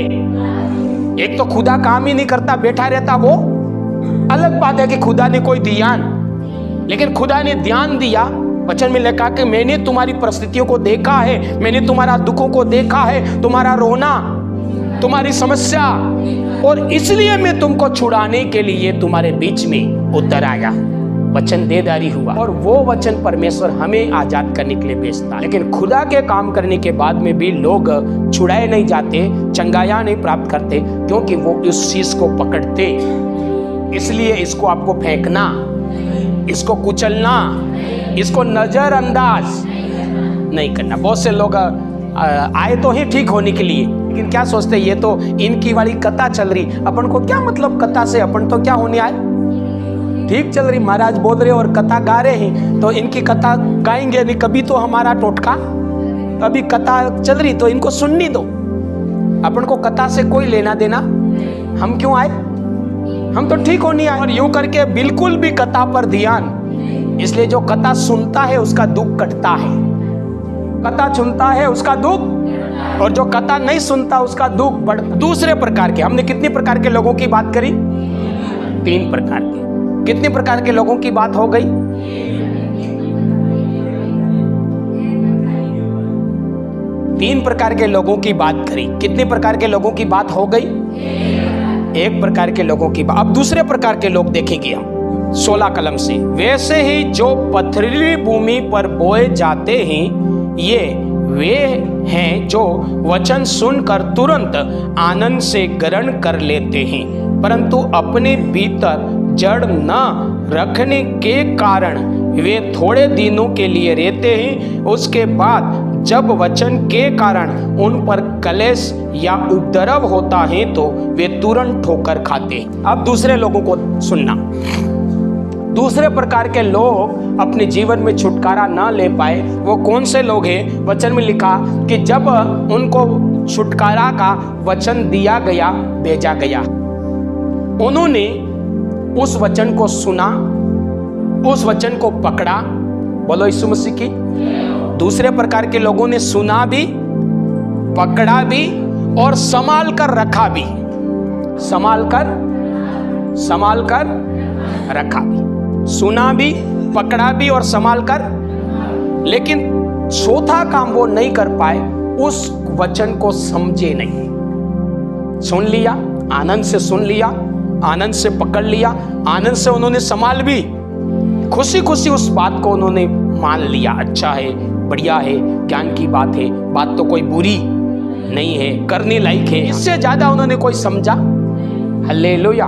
एक तो खुदा काम ही नहीं करता, बैठा रहता, वो अलग बात है कि खुदा ने कोई ध्यान, लेकिन खुदा ने ध्यान दिया। वचन में लिखा कि मैंने तुम्हारी परिस्थितियों को देखा है, मैंने तुम्हारा दुखों को देखा है, तुम्हारा रोना, तुम्हारी समस्या, और इसलिए मैं तुमको छुड़ाने के लिए तुम्हारे बीच में उतर आया। वचन देदारी हुआ और वो वचन परमेश्वर हमें आजाद करने के लिए भेजता। लेकिन खुदा के काम करने के बाद में भी लोग छुड़ाए नहीं जाते, चंगाया नहीं प्राप्त करते, क्योंकि वो इस चीज को पकड़ते। इसलिए इसको आपको फेंकना, इसको कुचलना, इसको नजरअंदाज नहीं करना। बहुत से लोग आए तो ही ठीक होने के लिए, लेकिन क्या सोचते, ये तो इनकी वाली कथा चल रही, अपन को क्या मतलब कथा से, अपन तो क्या होने आए, ठीक चल रही, महाराज बोल रहे और कथा गा रहे हैं तो इनकी कथा गाएंगे नहीं। कभी तो हमारा टोटका, अभी कथा चल रही तो इनको सुननी दो। अपन को कथा से कोई लेना देना, हम क्यों आए, हम तो ठीक होने आए। और यूं करके बिल्कुल भी कथा पर ध्यान, इसलिए जो कथा सुनता है उसका दुख कटता है, कथा सुनता है उसका दुख, और जो कथा नहीं सुनता उसका दुख बढ़ता। दूसरे प्रकार के, हमने कितने प्रकार के लोगों की बात करी? 3 प्रकार के। कितने प्रकार के लोगों की बात हो गई? 3 प्रकार के लोगों की बात करी। कितने प्रकार के लोगों की बात हो गई? 1 प्रकार के लोगों की बात। अब दूसरे प्रकार के लोग देखेंगे हम 16 कलम से। वैसे ही जो पथरीली भूमि पर बोए जाते हैं ये वे हैं जो वचन सुनकर तुरंत आनंद से ग्रहण कर लेते हैं, परंतु अपने भीतर जड़ न रखने के कारण वे थोड़े दिनों के लिए रहते हैं। उसके बाद जब वचन के कारण उन पर क्लेश या उपद्रव होता है तो वे तुरंत ठोकर खाते हैं। अब दूसरे लोगों को सुनना। दूसरे प्रकार के लोग अपने जीवन में छुटकारा ना ले पाए, वो कौन से लोग हैं? वचन में लिखा कि जब उनको छुटकारा का वचन दिया गया, भेजा गया, उन्होंने उस वचन को सुना, उस वचन को पकड़ा। बोलो यीशु मसीह की। दूसरे प्रकार के लोगों ने सुना भी, पकड़ा भी और संभाल कर रखा भी। संभाल कर रखा भी, सुना भी, पकड़ा भी और संभाल कर। लेकिन चौथा काम वो नहीं कर पाए, उस वचन को समझे नहीं। सुन लिया, आनंद से सुन लिया, आनंद से पकड़ लिया, आनंद से उन्होंने संभाल भी, खुशी खुशी उस बात को उन्होंने मान लिया, अच्छा है, बढ़िया है, ज्ञान की बात है, बात तो कोई बुरी नहीं है, करने लायक है। इससे ज्यादा उन्होंने कोई समझा? हालेलुया।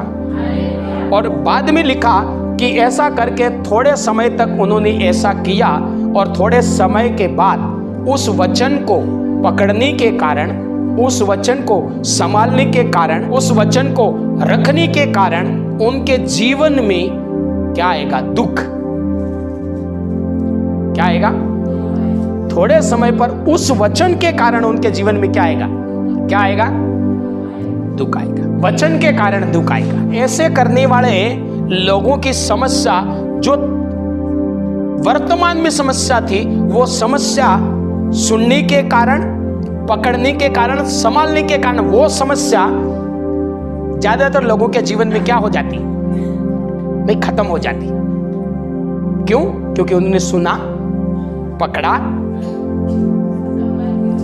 और बाद में लिखा कि ऐसा करके थोड़े समय तक उन्होंने ऐसा किया, और थोड़े समय के बाद उस वचन को पकड़ने के कारण, उस वचन को संभालने के कारण, उस वचन को रखने के कारण उनके जीवन में क्या आएगा? दुख। क्या आएगा? थोड़े समय पर उस वचन के कारण उनके जीवन में क्या आएगा? क्या आएगा? दुख आएगा। वचन के कारण दुख आएगा। ऐसे करने वाले लोगों की समस्या, जो वर्तमान में समस्या थी, वो समस्या सुनने के कारण, पकड़ने के कारण, संभालने के कारण, वो समस्या ज्यादातर लोगों के जीवन में क्या हो जाती? नहीं, खत्म हो जाती। क्यों? क्योंकि उन्होंने सुना, पकड़ा,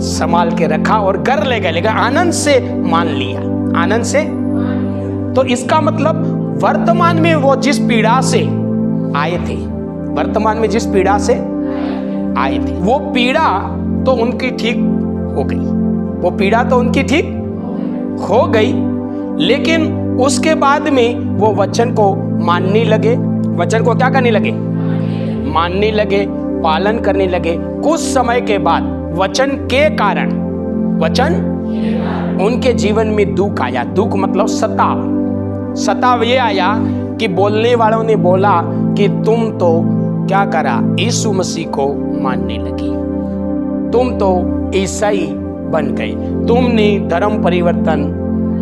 संभाल के रखा और कर ले गए, लेकिन आनंद से मान लिया, आनंद से। तो इसका मतलब वर्तमान में वो जिस पीड़ा से आए थे, वर्तमान में जिस पीड़ा से आए थे, वो पीड़ा तो उनकी ठीक हो गई, वो पीड़ा तो उनकी ठीक हो गई, लेकिन उसके बाद में वो वचन को मानने लगे। वचन को क्या करने लगे? मानने लगे, पालन करने लगे। कुछ समय के बाद वचन के कारण, वचन उनके जीवन में दुख आया। दुख मतलब सताव। सताव ये आया कि बोलने वालों ने बोला कि तुम तो क्या करा? यीशु मसीह को मानने लगी, तुम तो ईसाई बन गए, तुमने धर्म परिवर्तन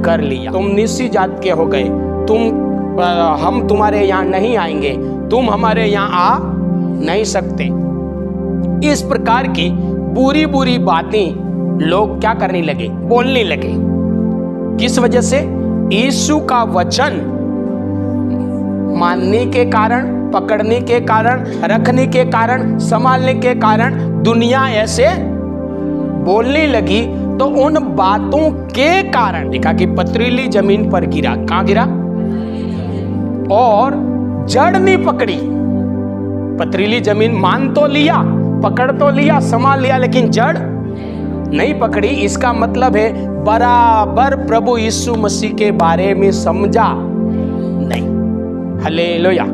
कर लिया, तुम निश्चित जात के हो गए, हम तुम्हारे यहाँ नहीं आएंगे, तुम हमारे यहाँ आ नहीं सकते। इस प्रकार की बुरी बुरी बातें लोग क्या करने लगे? बोलने लगे। किस वजह से? यीशु का वचन मानने के कारण, पकड़ने के कारण, रखने के कारण, संभालने के कारण दुनिया ऐसे बोलने लगी। तो उन बातों के कारण देखा कि पथरीली जमीन पर गिरा। कहां गिरा? और जड़ नहीं पकड़ी। पथरीली जमीन मान तो लिया, पकड़ तो लिया, संभाल लिया, लेकिन जड़ नहीं पकड़ी। इसका मतलब है बराबर प्रभु यीशु मसीह के बारे में समझा नहीं। हालेलुया।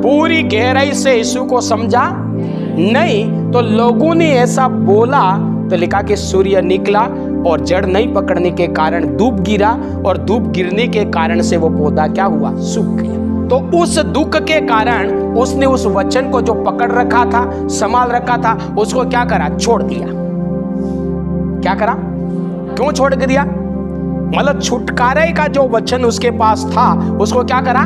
पूरी गहराई से यीशु को समझा नहीं, तो लोगों ने ऐसा बोला तो लिखा कि सूर्य निकला और जड़ नहीं पकड़ने के कारण धूप गिरा, और धूप गिरने के कारण से वो पौधा क्या हुआ? सूख गया। तो उस दुख के कारण उसने उस वचन को जो पकड़ रखा था, संभाल रखा था, उसको क्या करा? छोड़ दिया। क्या करा? क्यों छोड़ दिया? मतलब छुटकारे का जो वचन उसके पास था, उसको क्या करा?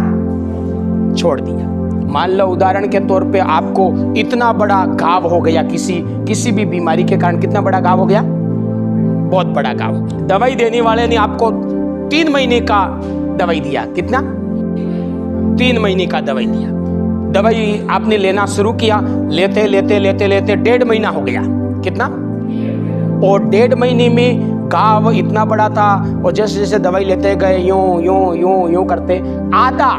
छोड़ दिया। मान लो उदाहरण के तौर पे आपको इतना बड़ा घाव हो गया, किसी भी बीमारी के कारण। कितना बड़ा घाव हो गया? बहुत बड़ा घाव। दवाई देने वाले ने आपको 3 महीने का दवाई दिया। कितना? 3 महीने का दवाई दिया। दवाई आपने लेना शुरू किया, लेते लेते लेते लेते 1.5 महीना हो गया। कितना? और 1.5 महीने में घाव इतना बड़ा था, और जैसे जैसे दवाई लेते गए यूं यूं यूं यूं करते आधा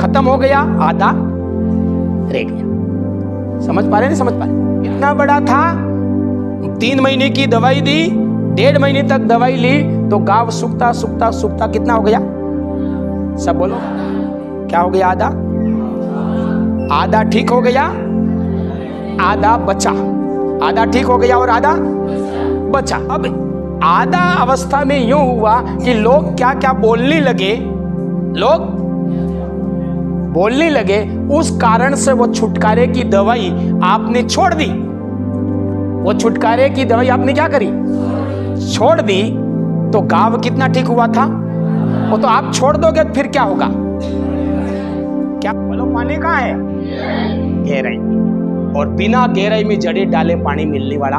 खत्म हो गया, आधा रह गया। समझ पा रहे? नहीं समझ पा रहे? इतना बड़ा था, 3 महीने की दवाई दी, 1.5 महीने तक दवाई ली, तो घाव सूखता सूखता सूखता कितना हो गया? सब बोलो, क्या हो गया? आधा। आधा ठीक हो गया, आधा बचा। आधा ठीक हो गया और आधा बचा। अब आधा अवस्था में यूं हुआ कि लोग क्या क्या बोलने लगे, लोग बोलने लगे, उस कारण से वो छुटकारे की दवाई आपने छोड़ दी। वो छुटकारे की दवाई आपने क्या करी? छोड़ दी। तो घाव कितना ठीक हुआ था? वो तो आप छोड़ दोगे फिर क्या होगा? क्या बोलो? पानी कहाँ है? गहराई। और बिना गहराई में जड़े डाले पानी मिलने वाला,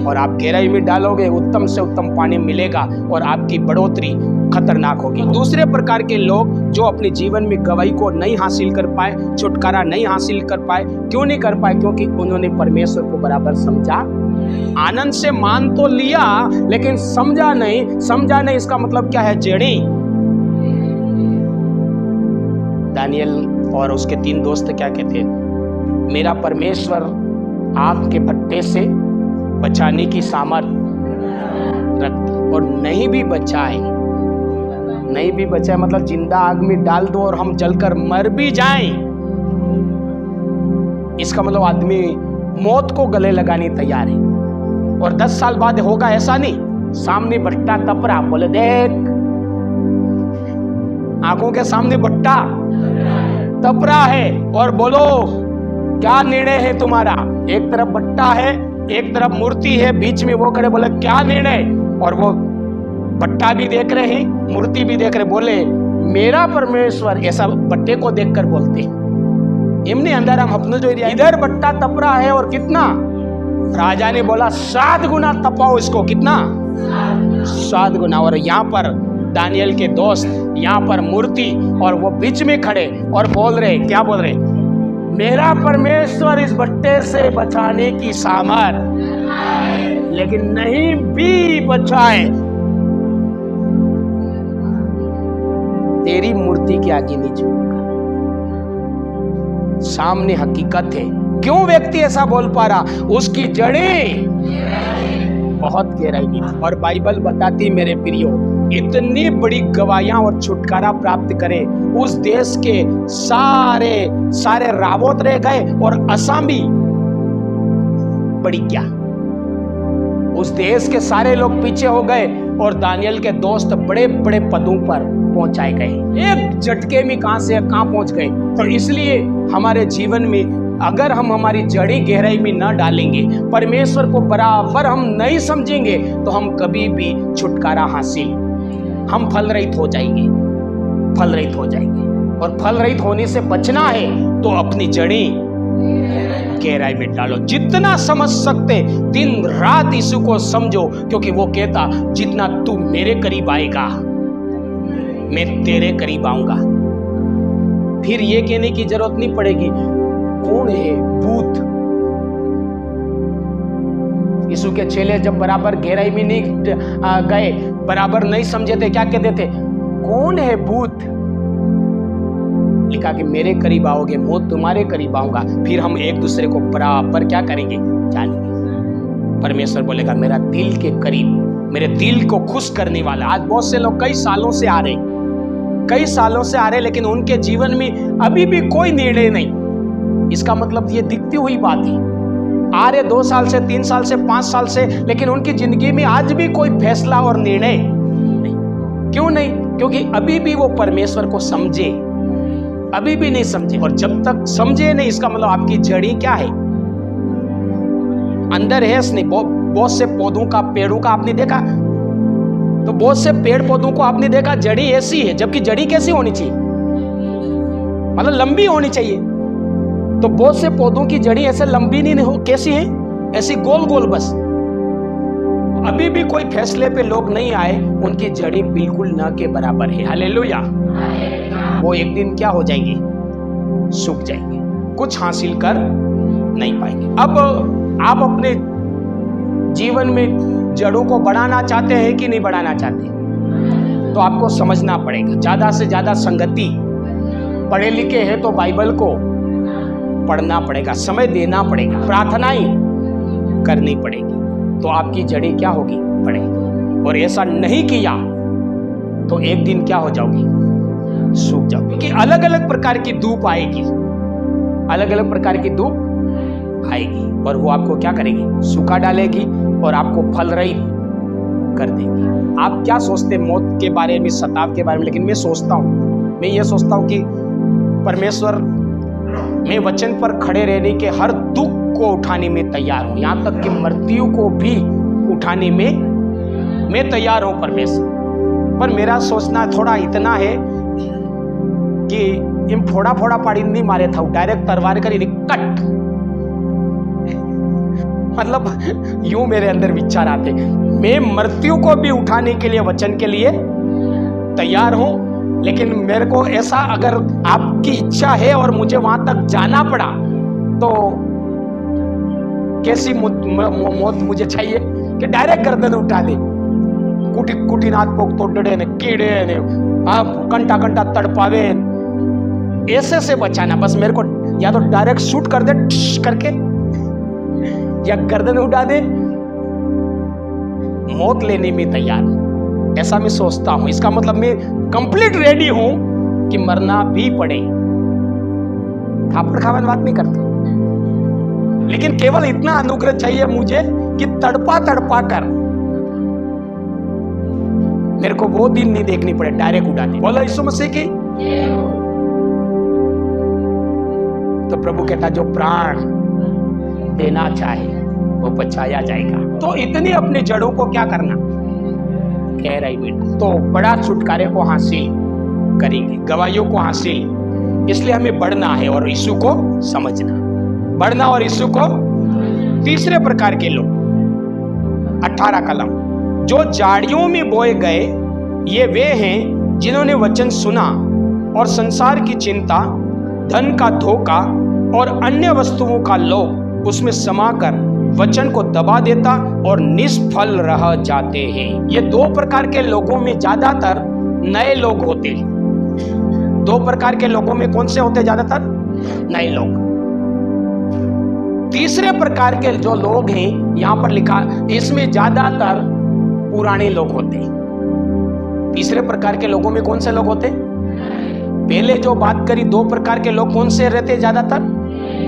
और आप गहराई में डालोगे उत्तम से उत्तम पानी मिलेगा, और आपकी बढ़ोतरी खतरनाक होगी। दूसरे प्रकार के लोग जो अपने जीवन में गवाही को नहीं हासिल कर पाए, छुटकारा नहीं हासिल कर पाए। क्यों नहीं कर पाए? क्योंकि उन्होंने परमेश्वर को बराबर समझा। आनंद से मान तो लिया, लेकिन समझा नहीं। समझा नहीं इसका मतलब क्या है? जड़ी। दानियल और उसके 3 दोस्त क्या कहते? मेरा परमेश्वर आग के भट्टे से बचाने की सामर्थ्य रखता, और नहीं भी बचाए मतलब जिंदा आग में डाल दो और हम जलकर मर भी जाएं, इसका मतलब आदमी मौत को गले लगाने तैयार है। और 10 साल बाद होगा ऐसा नहीं, सामने भट्टा तप रहा, बोले देख, आंखों के सामने भट्टा तप रहा है, और बोलो क्या निर्णय है तुम्हारा। एक तरफ भट्टा है, एक तरफ मूर्ति है, बीच में वो खड़े, बोले क्या निर्णय। और वो भट्टा भी देख रहे हैं, मूर्ति भी देख रहे, बोले मेरा परमेश्वर, ऐसा भट्टे को देखकर बोलते हैं। इमने अंदर हम अपने जो इधर भट्टा तप रहा है, और कितना, राजा ने बोला 7 गुना तपाओ इसको, कितना 7 गुना। और यहाँ पर दानियल के दोस्त, यहाँ पर मूर्ति, और वो बीच में खड़े और बोल रहे, क्या बोल रहे, मेरा परमेश्वर इस भट्टे से बचाने की सामर्थ, लेकिन नहीं भी बचाए, तेरी मूर्ति के आगे नहीं झुकेगा। सामने हकीकत है। क्यों व्यक्ति ऐसा बोल पा रहा, उसकी जड़ें बहुत गहराई में। और बाइबल बताती मेरे प्रियो, इतनी बड़ी गवाहियां और छुटकारा प्राप्त करें, उस देश के सारे रावत रह गए और असामी बड़ी क्या, उस देश के सारे लोग पीछे हो गए और दानियल के दोस्त बड़े बड़े पदों पर पहुंचाए गए। एक झटके में कहां से कहां पहुंच गए। तो इसलिए हमारे जीवन में अगर हम हमारी जड़ी गहराई में न डालेंगे, परमेश्वर को बराबर हम नहीं समझेंगे, तो हम कभी भी छुटकारा हासिल, हम फल रहित हो जाएंगे। और फल रहित होने से बचना है तो अपनी जड़ी गहराई में डालो। जितना समझ सकते दिन रात यीशु को समझो, क्योंकि वो कहता जितना तू मेरे करीब आएगा मैं तेरे करीब आऊंगा। फिर ये कहने की जरूरत नहीं पड़ेगी कौन है भूत। यीशु के चेले जब बराबर गहराई में नहीं गए, बराबर नहीं समझे थे, क्या कहते थे, कौन है भूत। लिखा कि मेरे करीब आओगे मैं तुम्हारे करीब आऊंगा, फिर हम एक दूसरे को बराबर क्या करेंगे, जानेंगे। परमेश्वर बोलेगा मेरा दिल के करीब, मेरे दिल को खुश करने वाला। आज बहुत से लोग कई सालों से आ रहे लेकिन उनके जीवन में अभी भी कोई निर्णय नहीं। इसका मतलब ये दिखती हुई बात है, आ रहे 2 साल से 3 साल से 5 साल से, लेकिन उनकी जिंदगी में आज भी कोई फैसला और निर्णय नहीं। क्यों नहीं? क्योंकि अभी भी वो परमेश्वर को समझे, अभी भी नहीं समझे। और जब तक समझे नहीं, इसका मतलब आपकी जड़ी क्या है, अंदर है नहीं। बहुत से पौधों का, पेड़ों का आपने देखा, तो बहुत से पेड़ पौधों को आपने देखा जड़ी ऐसी है, जबकि जड़ी कैसी होनी चाहिए, मतलब लंबी होनी चाहिए। तो बहुत से पौधों की जड़ी ऐसे लंबी नहीं हो, कैसी है, ऐसी गोल गोल बस। अभी भी कोई फैसले पे लोग नहीं आए, उनकी जड़ी बिल्कुल न के बराबर है। हालेलुया। वो एक दिन क्या हो जाएंगे, सूख जाएंगे, कुछ हासिल कर नहीं पाएंगे। अब आप अपने जीवन में जड़ों को बढ़ाना चाहते हैं कि नहीं बढ़ाना चाहते, तो आपको समझना पड़ेगा। ज्यादा से ज्यादा संगति, पढ़े लिखे हैं तो बाइबल को पढ़ना पड़ेगा, समय देना पड़ेगा, प्रार्थनाएं करनी पड़ेगी, तो आपकी जड़ें क्या होगी, बढ़ेगी। और ऐसा नहीं किया तो एक दिन क्या हो जाओगी, सूख जाओगी। क्योंकि अलग अलग प्रकार की धूप आएगी, अलग अलग प्रकार की धूप आएगी, और वो आपको क्या करेगी, सूखा डालेगी और आपको फल रहित कर देगी। आप क्या सोचते मौत के बारे में, सताव के बारे में, लेकिन मैं ये सोचता हूं कि परमेश्वर, मैं वचन पर खड़े रहने के हर दुख को उठाने में तैयार हूं, यहां तक कि मृत्यु को भी उठाने में मैं तैयार हूं परमेश्वर। पर मेरा सोचना थोड़ा इतना है कि इन फोड़ा फोड़ा पाड़ी नहीं मारे था, डायरेक्ट तलवार करी कट, मतलब यूं मेरे अंदर विचार आते। मैं मृत्यु को भी उठाने के लिए वचन के लिए तैयार हूं, लेकिन मेरे को ऐसा अगर आपकी इच्छा है और मुझे वहां तक जाना पड़ा, तो कैसी मौत मुझे चाहिए कि डायरेक्ट गर्दन उठा दे, कुटिनाथ पोक तोड़े ने, कीड़े ने, आप कंटा कंटा तड़पावे, ऐसे से बचाना। बस मेरे को या तो डायरेक्ट शूट कर दे करके, या गर्दन उड़ा दे, मौत लेने में तैयार हूं, ऐसा मैं सोचता हूं। इसका मतलब मैं कंप्लीट रेडी हूं कि मरना भी पड़े। खापड़ खावन बात नहीं करता, लेकिन केवल इतना अनुग्रह चाहिए मुझे कि तड़पा तड़पा कर मेरे को वो दिन नहीं देखनी पड़े, डायरेक्ट उड़ा दे। बोलो यीशु मसीह की। तो प्रभु कहता जो प्राण देना चाहे वो बचाया जाएगा। तो इतनी अपनी जड़ों को क्या करना कह रही बेटा, तो बड़ा छुटकारे को हासिल करेंगे, गवाहियों को हासिल। इसलिए हमें बढ़ना है और यीशु को समझना, बढ़ना और यीशु को। तीसरे प्रकार के लोग 18 कलम, जो झाड़ियों में बोए गए, ये वे हैं जिन्होंने वचन सुना और संसार की चिंता, धन का धोखा और अन्य वस्तुओं का लोभ उसमें समाकर वचन को दबा देता और निष्फल रह जाते हैं। ये दो प्रकार के लोगों में ज्यादातर नए लोग होते हैं। दो प्रकार के लोगों में कौन से होते हैं ज्यादातर? नए लोग। तीसरे प्रकार के जो लोग हैं यहां पर लिखा, इसमें ज्यादातर पुराने लोग होते हैं। तीसरे प्रकार के लोगों में कौन से लोग होते? पहले जो बात करी दो प्रकार के लोग कौन से रहते? ज्यादातर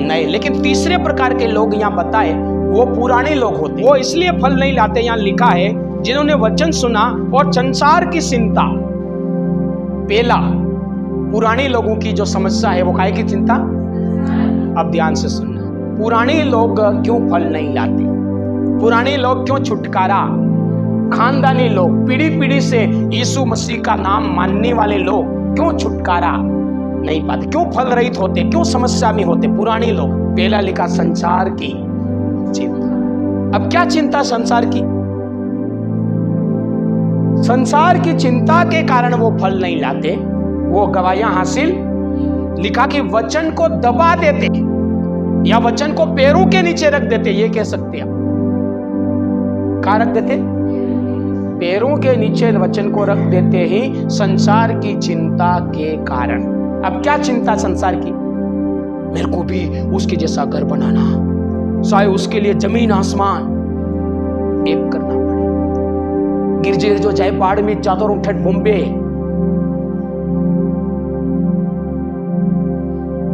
नए। लेकिन तीसरे प्रकार के लोग यहां बताए वो पुराने लोग होते। वो इसलिए फल नहीं लाते, यहां लिखा है जिन्होंने वचन सुना और संसार की चिंता। पहला पुराने लोगों की जो समस्या है वो काहे की चिंता? अब ध्यान से सुनना, पुराने लोग क्यों फल नहीं लाते? पुराने लोग क्यों छुटकारा? खानदानी लोग, पीढ़ी पीढ़ी से यीशु मसीह का नाम मानने वाले लोग क्यों छुटकारा नहीं पाते? क्यों फल रहित होते? क्यों समस्या में होते? पुराने लोग। पहला लिखा संसार की चिंता। अब क्या चिंता संसार की? संसार की चिंता के कारण वो फल नहीं लाते, वो गवाहियां हासिल। लिखा कि वचन को दबा देते या वचन को पैरों के नीचे रख देते। ये कह सकते हैं कहां रख देते? पैरों के नीचे वचन को रख देते ही संसार की चिंता के कारण। अब क्या चिंता संसार की? मेरे को भी उसके जैसा घर बनाना, शायद उसके लिए जमीन आसमान एक करना पड़े। गिरजे जो जाए पहाड़ में चादर उठे बॉम्बे।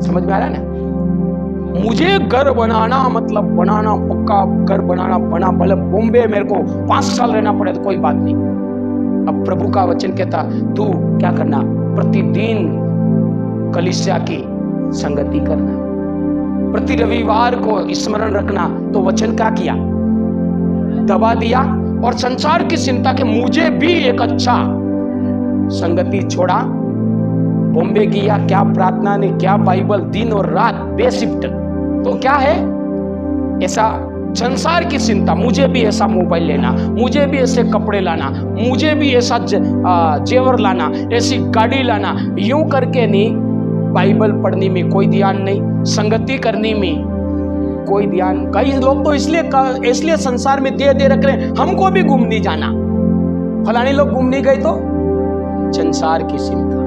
समझ में आ रहा है ना? मुझे घर बनाना मतलब बनाना, पक्का घर बनाना, बना भले बॉम्बे मेरे को 5 साल रहना पड़े तो कोई बात नहीं। अब प्रभु का वचन कहता तू क्या करना? प्रतिदिन कलीसिया की संगति करना, प्रति रविवार को स्मरण रखना। तो वचन क्या किया? दबा दिया और संसार की चिंता के मुझे भी एक अच्छा संगति छोड़ा, बॉम्बे किया। क्या प्रार्थना ने, क्या बाइबल, दिन और रात बेशिफ्ट। तो क्या है? ऐसा संसार की चिंता, मुझे भी ऐसा मोबाइल लेना, मुझे भी ऐसे कपड़े लाना, मुझे भी ऐसा जेवर लाना, ऐसी गाड़ी लाना। यूं करके नहीं, बाइबल पढ़ने में कोई ध्यान नहीं, संगति करने में कोई ध्यान। कई लोग तो इसलिए संसार में दे रख रहे हैं, हमको भी घूमने जाना। फलाने लोग घूमने गए तो संसार की चिंता,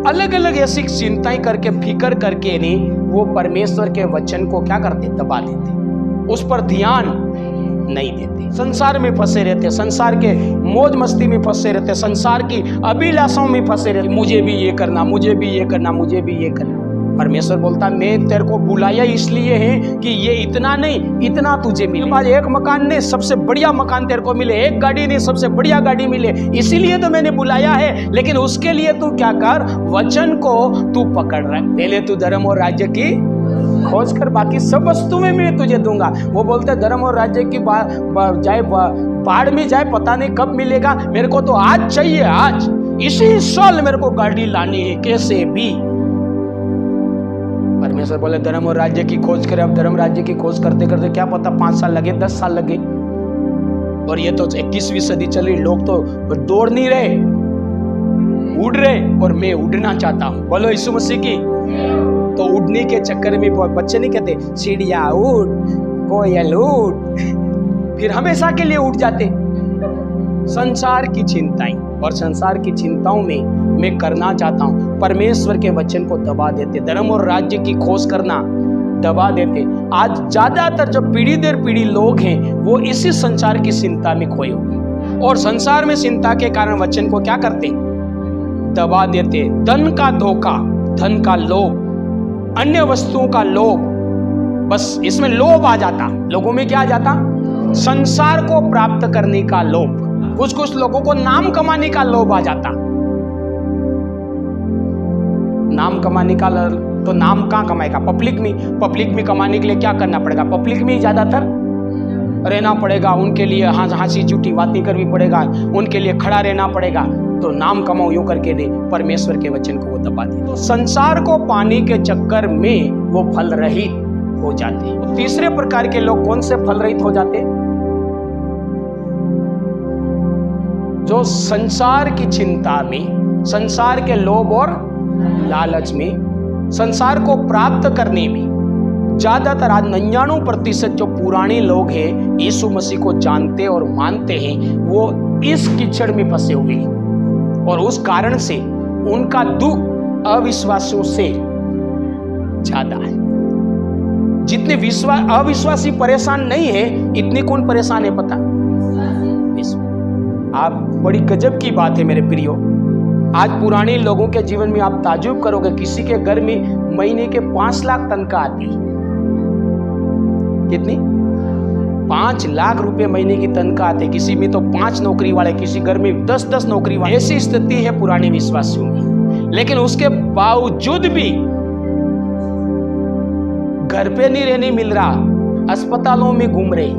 अलग अलग ऐसी चिंताएं करके, फिकर करके नहीं, वो परमेश्वर के वचन को क्या करते? दबा देते, उस पर ध्यान नहीं देते। संसार में फंसे रहते, संसार के मौज मस्ती में फंसे रहते, संसार की अभिलाषाओं में फंसे रहते। मुझे भी ये करना, मुझे भी ये करना, मुझे भी ये करना। परमेश्वर बोलता मैं तेरे को बुलाया इसलिए है कि ये इतना नहीं, इतना तुझे मिले। आज एक मकान नहीं, सबसे बढ़िया मकान तेरे को मिले, एक गाड़ी नहीं, सबसे बढ़िया गाड़ी मिले, इसीलिए तो मैंने बुलाया है। लेकिन उसके लिए तू क्या कर? वचन को तू पकड़ रख। पहले तू धर्म और राज्य की खोज कर, बाकी सब वस्तु में मैं तुझे दूंगा। वो बोलते धर्म और राज्य की जाए बाढ़ में जाए, पता नहीं कब मिलेगा। मेरे को तो आज चाहिए, आज इसी साल मेरे को गाड़ी लानी है कैसे भी। परमेश्वर बोले धर्म और राज्य की खोज करें। अब धर्म राज्य की खोज करते करते क्या पता 5 साल लगे, 10 साल लगे। और ये तो 21वीं सदी चल रही, लोग तो दौड़ नहीं रहे, उड़ रहे। और मैं उड़ना चाहता हूं। बोलो यीशु मसीह की। तो उड़ने के चक्कर में बच्चे नहीं कहते चिड़िया उड़, कोयल उड़, फिर हमेशा के लिए उड़ जाते। संसार की चिंताएं, और संसार की चिंताओं में मैं करना चाहता हूँ। परमेश्वर के वचन को दबा देते, धर्म और राज्य की खोज करना दबा देते। आज ज्यादातर जो पीढ़ी दर पीढ़ी लोग हैं वो इसी संसार की चिंता में खोए हुए, और संसार में चिंता के कारण वचन को क्या करते, दबा देते। धन का धोखा, धन का लोभ, अन्य वस्तुओं का लोभ, बस इसमें लोभ आ जाता। लोगों में क्या आ जाता, संसार को प्राप्त करने का लोभ। कुछ लोगों को नाम कमाने का लोभ आ जाता। नाम कमाने का, तो नाम कहां कमाएगा, पब्लिक में कमाने के लिए क्या करना पड़ेगा, पब्लिक में ही ज्यादातर रहना पड़ेगा। उनके लिए हंसी झूठी बातें करनी पड़ेगा, उनके लिए खड़ा रहना पड़ेगा। तो नाम कमाओ यूं करके दे, परमेश्वर के वचन को वो दबा दे। तो संसार को पाने के चक्कर में वो फल रहित हो जाते हैं। तो तीसरे प्रकार के लोग कौन से फल रहित हो जाते हैं, जो संसार की चिंता में, संसार के लोभ और लालच में, संसार को प्राप्त करने में, ज्यादातर आज 99% जो पुराने लोग हैं यीशु मसीह को जानते और मानते हैं, वो इस कीचड़ में फंसे हुए हैं। और उस कारण से उनका दुख अविश्वासियों से ज्यादा है। जितने अविश्वासी परेशान नहीं है, इतने कौन परेशान है पता? आप, बड़ी गजब की बात है मेरे प्रियो, आज पुराने लोगों के जीवन में आप ताज्जुब करोगे, किसी के घर में महीने के 5 लाख तनख्वाह आती। कितनी? 5 लाख रुपए महीने की तनख्वाह आती। किसी में तो 5 नौकरी वाले, किसी घर में 10 नौकरी वाले। ऐसी स्थिति है पुराने विश्वासियों में। लेकिन उसके बावजूद भी घर पे नहीं रहने मिल रहा, अस्पतालों में घूम रहे।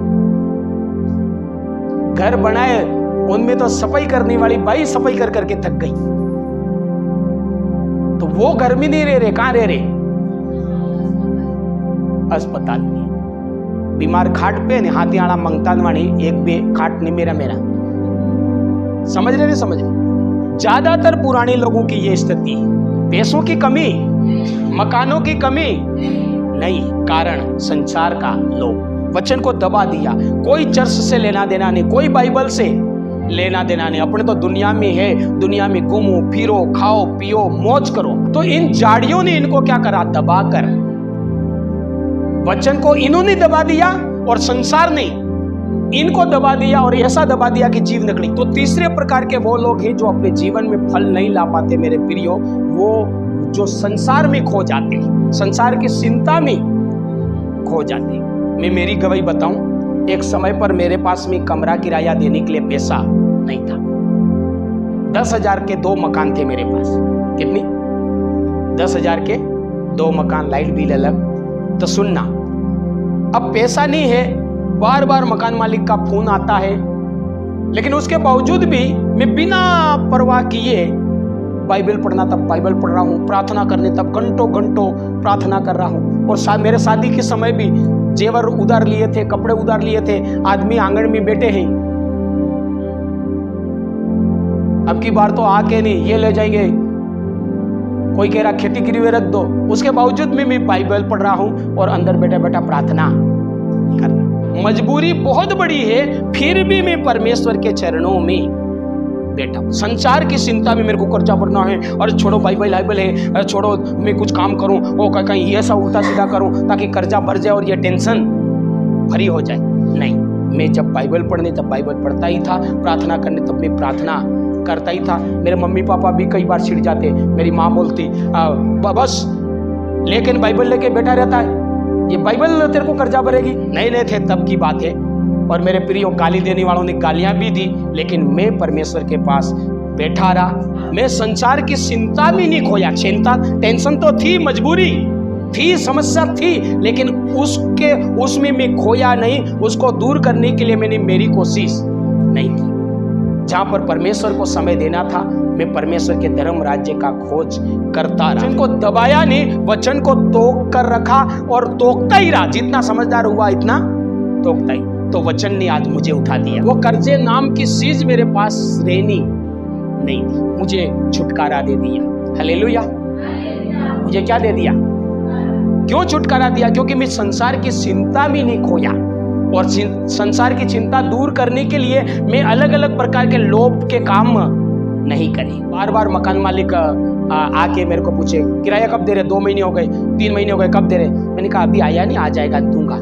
घर बनाए, उनमें तो सफाई करने वाली बाई सफाई कर करके थक गई, तो वो घर में नहीं रह रहे। कहां रह रहे? अस्पताल में। बीमार खाट पे ने हाथी आड़ा मंगता वाणी, एक भी खाट नहीं मेरा। समझ रहे? नहीं समझ रहे? ज्यादातर पुराने लोगों की ये स्थिति है। पैसों की कमी, मकानों की कमी नहीं, कारण संसार का लोभ। वचन को दबा दिया। कोई चर्च से लेना देना नहीं, कोई बाइबल से लेना देना नहीं। अपने तो दुनिया में है, दुनिया में घूमो फिरो, खाओ पियो, मौज करो। तो इन जाड़ियों ने इनको क्या करा, दबाकर वचन को इन्होंने दबा दिया और संसार ने इनको दबा दिया, और ऐसा दबा दिया कि जीव निकली। तो तीसरे प्रकार के वो लोग हैं जो अपने जीवन में फल नहीं ला पाते मेरे प्रियो, वो जो संसार में खो जाते हैं, संसार की चिंता में खो जाते हैं। मैं मेरी गवाही बताऊं, एक समय पर मेरे पास में कमरा किराया देने के लिए पैसा नहीं था। 10,000 के 2 मकान थे मेरे पास। कितनी? 10,000 के 2 मकान, लाइट बिल अलग। तो सुनना, अब पैसा नहीं है, बार बार मकान मालिक का फोन आता है, लेकिन उसके बावजूद भी मैं बिना परवाह किए बाइबल पढ़ना, तब बाइबल पढ़ रहा हूँ, प्रार्थना करने तब घंटों घंटों प्रार्थना कर रहा हूँ। और मेरे शादी के समय भी जेवर उधार लिए थे, कपड़े उधार लिए थे। आदमी आंगन में बैठे हैं, अब की बार तो आके नहीं, ये ले जाएंगे। कोई कह रहा खेती गिरवी रख दो। उसके बावजूद में मैं बाइबल पढ़ रहा हूं और अंदर बैठा बैठा प्रार्थना कर रहा। मजबूरी बहुत बड़ी है, फिर भी मैं परमेश्वर के चरणों में बैठा। संसार की चिंता में मेरे को कर्जा भरना है, और छोड़ो बाइबल है, छोड़ो मैं कुछ काम करूं, वो कहीं ये ऐसा उल्टा सीधा करूं ताकि कर्जा भर जाए और ये टेंशन फ्री हो जाए। नहीं, मैं जब बाइबल पढ़ने तब बाइबल पढ़ता ही था, प्रार्थना करने तब मैं प्रार्थना करता ही था। मेरे मम्मी पापा भी कई बार छिड़ जाते, मेरी माँ बोलती बस लेकिन बाइबल लेके बैठा रहता है, ये बाइबल तेरे को कर्जा भरेगी। नहीं थे, तब की बात है। और मेरे प्रियो, गाली देने वालों ने गालियां भी दी, लेकिन मैं परमेश्वर के पास बैठा रहा। मैं संसार की चिंता में नहीं खोया। चिंता, टेंशन तो थी, मजबूरी थी, समस्या थी, लेकिन उसमें मैं खोया नहीं। उसको दूर करने के लिए मैंने मेरी कोशिश नहीं की। जहां पर परमेश्वर को समय देना था, मैं परमेश्वर के धर्म राज्य का खोज करता रहा। वचन को दबाया नहीं, वचन को तोक कर रखा और तोकता ही रहा। जितना समझदार हुआ इतना तोकता ही। तो वचन ने आज मुझे उठा दिया। वो कर्जे नाम की चीज मेरे पास रहनी नहीं थी, मुझे छुटकारा दे दिया। हालेलुया। मुझे क्या दे दिया? क्यों छुटकारा दिया? क्योंकि मैं संसार की चिंता में नहीं खोया, और संसार की चिंता दूर करने के लिए मैं अलग अलग प्रकार के लोभ के काम नहीं करें। बार बार मकान मालिक आके मेरे को पूछे किराया कब दे रहे, 2 महीने हो गए, 3 महीने हो गए, कब दे रहे। मैंने कहा अभी आया नहीं, आ जाएगा दूंगा।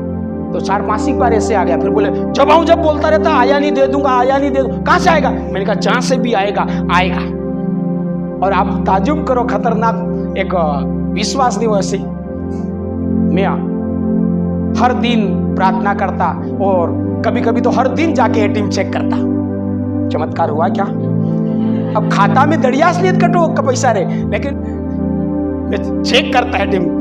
तो 4-5 बार ऐसे आ गया। फिर बोले जब आऊं जब बोलता रहता आया नहीं दे दूंगा, आया नहीं दे दूंगा। कहां से आएगा? मैंने कहा जहां से भी आएगा आएगा। और आप ताजुब करो, खतरनाक एक विश्वास नहीं। वैसे मैं हर दिन प्रार्थना करता और कभी कभी तो हर दिन जाके एटीएम चेक करता। चमत्कार हुआ क्या? अब खाता में दड़ियास नहीं कटो का पैसा रहे, लेकिन मैं चेक करता है एटीएम।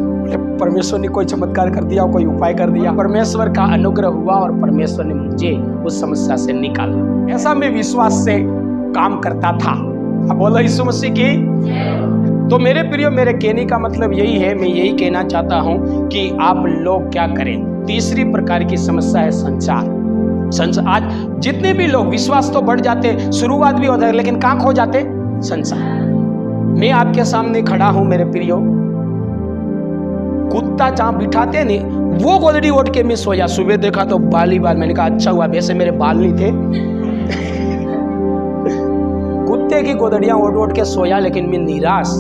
परमेश्वर ने कोई चमत्कार कर दिया, कोई उपाय कर दिया। परमेश्वर का अनुग्रह हुआ और परमेश्वर ने मुझे उस समस्या से निकाला। ऐसा मैं विश्वास से काम करता था। अब बोलो यीशु मसीह की। तो मेरे प्रियो, मेरे कहने का मतलब यही है, मैं यही कहना चाहता हूं कि आप लोग क्या करें। तीसरी प्रकार की समस्या है संसार। आज जितने भी लोग, विश्वास तो बढ़ जाते, शुरुआत भी होता है, लेकिन कहां खो जाते? संसार। मैं आपके सामने खड़ा हूं मेरे प्रियो, कुत्ता जहां बिठाते नहीं वो गोदड़ी ओढ़ के मैं सोया। सुबह देखा तो बाल ही बाल। मैंने कहा अच्छा हुआ, वैसे मेरे बाल नहीं थे। कुत्ते की गोदड़ियां ओढ़ ओढ़ के सोया, लेकिन मैं निराश।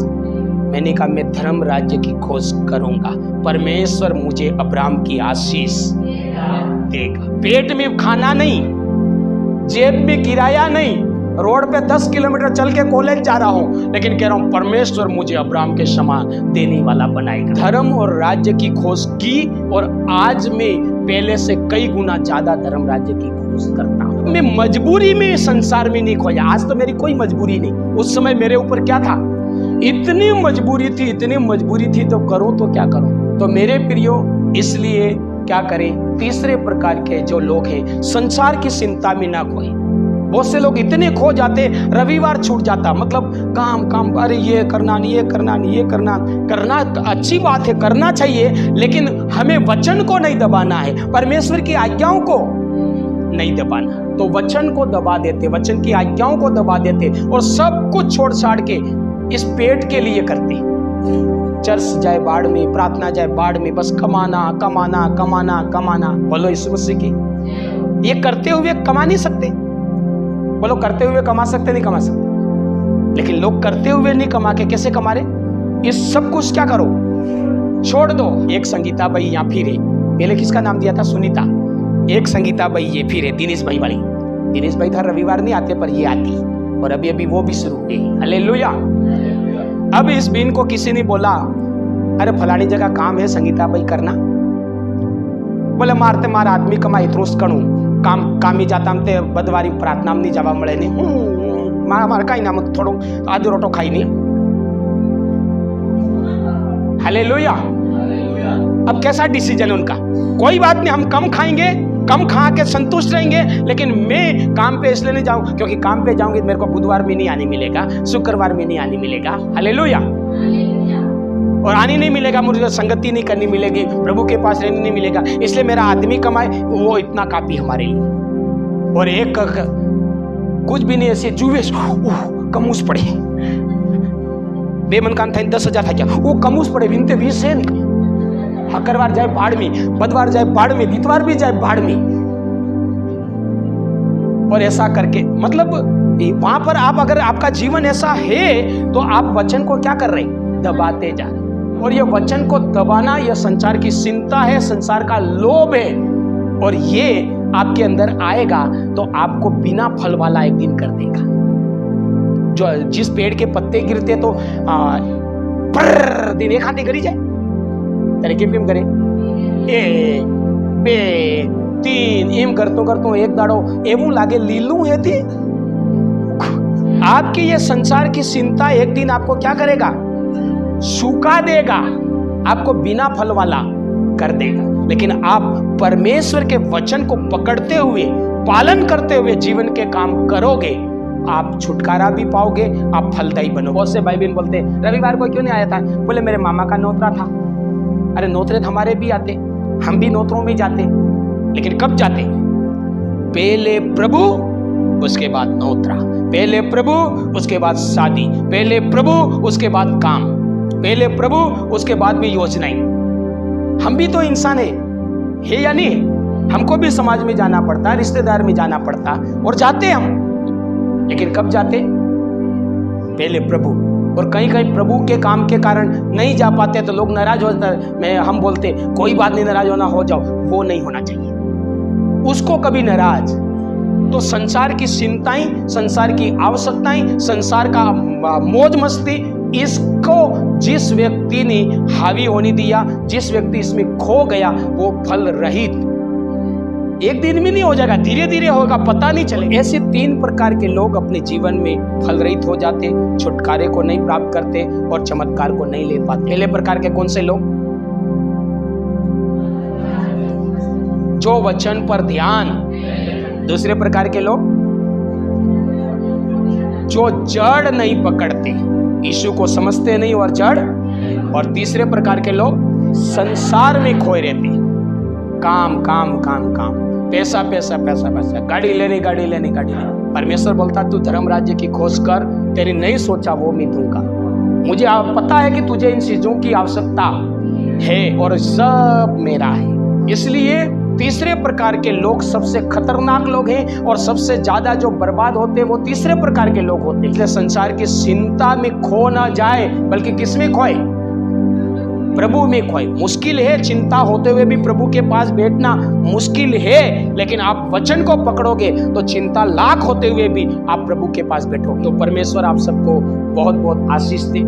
मैंने कहा मैं धर्म राज्य की खोज करूंगा, परमेश्वर मुझे अब्राहम की आशीष देगा। पेट में खाना नहीं, जेब में किराया नहीं, रोड पे 10 किलोमीटर चल के कॉलेज जा रहा हूं, लेकिन कह रहा हूं परमेश्वर मुझे अब्राहम के समान देने वाला बनाएगा। धर्म और राज्य की खोज की, और आज मैं पहले से कई गुना ज्यादा धर्म राज्य की खोज करता हूं। मैं मजबूरी में संसार में नहीं खोया। आज तो मेरी कोई मजबूरी नहीं, उस समय मेरे ऊपर क्या था, इतनी मजबूरी थी तो करूं तो क्या करूं। तो मेरे प्रियो, इसलिए क्या करें, तीसरे प्रकार के जो लोग हैं संसार की चिंता में ना खोए। बहुत से लोग इतने खो जाते, रविवार छूट जाता, मतलब काम, अरे ये करना नहीं, ये करना नहीं, ये करना अच्छी बात है, करना चाहिए, लेकिन हमें वचन को नहीं दबाना है, परमेश्वर की आज्ञाओं को नहीं दबाना। तो वचन को दबा देते, वचन की आज्ञाओं को दबा देते, और सब कुछ छोड़ छाड़ के इस पेट के लिए करते। चर्च जाए बाढ़ में, प्रार्थना जाए बाढ़ में, बस कमाना। बोलो यीशु मसीह की। ये करते हुए कमा नहीं सकते। बोलो करते हुए कमा सकते? नहीं कमा सकते। लेकिन लोग करते हुए नहीं कमा के कैसे कमा रहे? ये सब कुछ क्या करो, छोड़ दो। एक संगीता भाई यहाँ फिरे, पहले किसका नाम दिया था? सुनीता। एक संगीता भाई ये फिरे, दिनेश भाई वाली। दिनेश भाई था रविवार नहीं आते, पर ये आती, और अभी वो भी शुरू हुई। हालेलुया। अब इस बीन को किसी ने बोला अरे फलानी जगह काम है संगीता भाई करना। बोले मारते मार आदमी कमाई इतरोस कणु काम ही जाता हमते बदवारी प्रार्थना में नहीं जावा मळे नहीं मार काई नाम थोड़ो आधो रोटो खाई नहीं। हालेलुया। अब कैसा डिसीजन उनका? कोई बात नहीं, हम कम खाएंगे, कम खा के संतुष्ट रहेंगे, लेकिन मैं काम पे इसलिए नहीं जाऊं क्योंकि काम पे जाऊंगी तो मेरे को बुधवार में नहीं आने मिलेगा, शुक्रवार में नहीं आने मिलेगा। हालेलुया। और आने नहीं मिलेगा, मुझे संगति नहीं करनी मिलेगी, प्रभु के पास रहने नहीं मिलेगा, इसलिए मेरा आदमी कमाए वो इतना काफी हमारे लिए। और एक कुछ भी नहीं ऐसे जुए कमूस पड़े बेमन कान था 10,000 था क्या वो कमूस पड़े विनते 20 है नहीं। हकरवार जाए बाढ़ में, बदवार जाए बाढ़ में, इतवार भी जाए बाढ़ में। और ऐसा करके मतलब वहां पर आप अगर आपका जीवन ऐसा है तो आप वचन को क्या कर रहे हैं? दबाते जा रहे। और ये वचन को दबाना यह संसार की चिंता है, संसार का लोभ है, और ये आपके अंदर आएगा तो आपको बिना फल वाला एक दिन कर देगा। जो जिस पेड़ के पत्ते गिरते तो दिन एक हाथी करी जाए तरीके पे करे 1 2 3 एम करतो एक दाड़ो एवं लागे लीलू है थी। आपकी ये संसार की चिंता एक दिन आपको क्या करेगा? सुखा देगा, आपको बिना फल वाला कर देगा। लेकिन आप परमेश्वर के वचन को पकड़ते हुए, पालन करते हुए जीवन के काम करोगे, आप छुटकारा भी पाओगे, आप फलदायी बनोगे। बहुत से भाई बहन बोलते रविवार को क्यों नहीं आया था? बोले मेरे मामा का नौतरा था। अरे नौतरे हमारे भी आते, हम भी नौतरों में जाते, लेकिन कब जाते? पहले प्रभु उसके बाद नौतरा, पहले प्रभु उसके बाद शादी, पहले प्रभु उसके बाद काम, पहले प्रभु उसके बाद भी योजनाएं। हम भी तो इंसान है या नहीं? हमको भी समाज में जाना पड़ता, रिश्तेदार में जाना पड़ता, और जाते हम, लेकिन कब जाते? पहले प्रभु। और कहीं कहीं प्रभु के काम के कारण नहीं जा पाते तो लोग नाराज हो जाते, हम बोलते कोई बात नहीं, नाराज होना हो जाओ, वो नहीं होना चाहिए, उसको कभी नाराज। तो संसार की चिंताएं, संसार की आवश्यकताएं, संसार का मौज मस्ती, इसको जिस व्यक्ति ने हावी होने दिया, जिस व्यक्ति इसमें खो गया, वो फल रहित एक दिन में नहीं हो जाएगा, धीरे धीरे होगा, पता नहीं चले। ऐसे 3 प्रकार के लोग अपने जीवन में फल रहित हो जाते, छुटकारे को नहीं प्राप्त करते और चमत्कार को नहीं ले पाते। पहले प्रकार के कौन से लोग? जो वचन पर ध्यान। दूसरे प्रकार के लोग जो जड़ नहीं पकड़ते, यीशु को समझते नहीं और जड़। और तीसरे प्रकार के लोग संसार में खोए रहते, काम काम काम काम, पैसा पैसा पैसा पैसा, गाड़ी लेनी गाड़ी लेनी गाड़ी लेनी। परमेश्वर बोलता तू धर्म राज्य की खोज कर, तेरी नहीं सोचा वो मैं दूंगा। मुझे पता है कि तुझे इन चीजों की आवश्यकता है और सब मेरा है। इसलिए तीसरे प्रकार के लोग सबसे खतरनाक लोग हैं और सबसे ज्यादा जो बर्बाद होते हैं वो तीसरे प्रकार के लोग होते हैं। इसलिए संसार की चिंता में खो ना जाए, बल्कि किस में खोए? प्रभु में खोए। मुश्किल है, चिंता होते हुए भी प्रभु के पास बैठना मुश्किल है, लेकिन आप वचन को पकड़ोगे तो चिंता लाख होते हुए भी आप प्रभु के पास बैठोगे। तो परमेश्वर आप सबको बहुत बहुत आशीष दे।